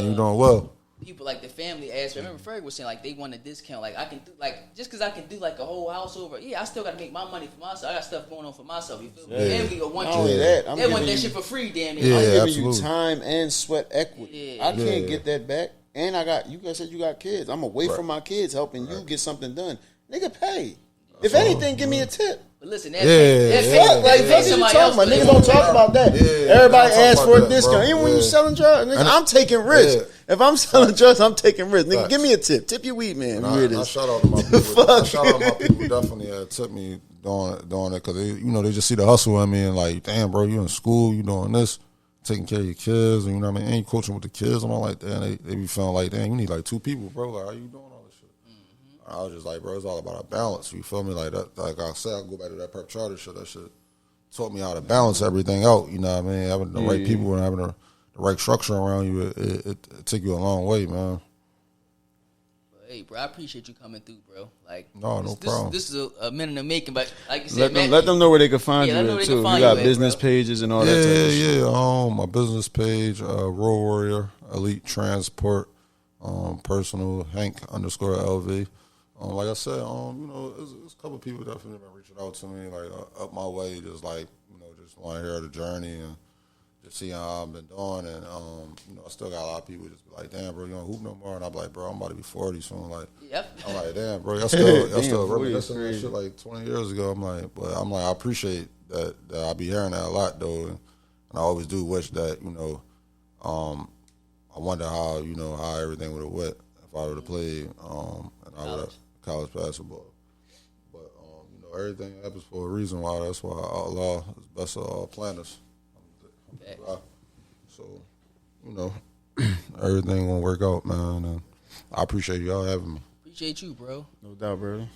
you doing well. People like the family asked. I remember Ferg was saying like they want a discount. Like I can do just because I can do like a whole house over. Yeah, I still got to make my money for myself. I got stuff going on for myself. You feel me? Family will want you. That They want that shit for free. Damn it. Yeah, I'm giving absolutely. you time and sweat equity. I can't get that back. And you guys said you got kids. I'm away from my kids helping you get something done. Nigga, pay. If anything, give me a tip. But listen, Fuck, like, fuck you talking about? Niggas don't talk about that. Everybody asks for a discount. Even when you selling drugs, nigga, I'm taking risks. If I'm selling drugs, I'm taking risks. Nigga, give me a tip. Tip your weed, man. I shout out to my people. I shout out to my people who definitely tipped me doing it because they just see the hustle in me and like, damn, bro, you in school, you doing this, taking care of your kids, and you know what I mean, and you coaching with the kids. I'm all like, damn, they be feeling like, damn, you need like 2 people, bro. Like, how you doing all this shit? I was just like, bro, it's all about a balance. You feel me? Like that, like I said, I go back to that perp charter shit. That shit taught me how to balance everything out. You know what I mean? Having the right people and having the right structure around you, it took you a long way, man. Hey, bro, I appreciate you coming through, bro. Like, no problem. This is a minute in the making, but like you said, let them know where they can find you at, too. You got business pages and all that type of shit. My business page, Road Warrior, Elite Transport, personal, Hank_LV. Like I said, it's a couple of people definitely been reaching out to me, like up my way, just like, just want to hear the journey and just see how I've been doing. And, I still got a lot of people just be like, damn, bro, you don't hoop no more. And I'm like, bro, I'm about to be 40 soon. Like, I'm like, damn, bro, y'all still reminiscing that shit like 20 years ago. I'm like, I appreciate that I be hearing that a lot, though. And I always do wish that, I wonder how, how everything would have went if I would have played, and I would have college basketball. But, everything happens for a reason. Why? That's why Allah is best of all planners. So, everything gonna work out, man. And I appreciate y'all having me. Appreciate you, bro. No doubt, brother.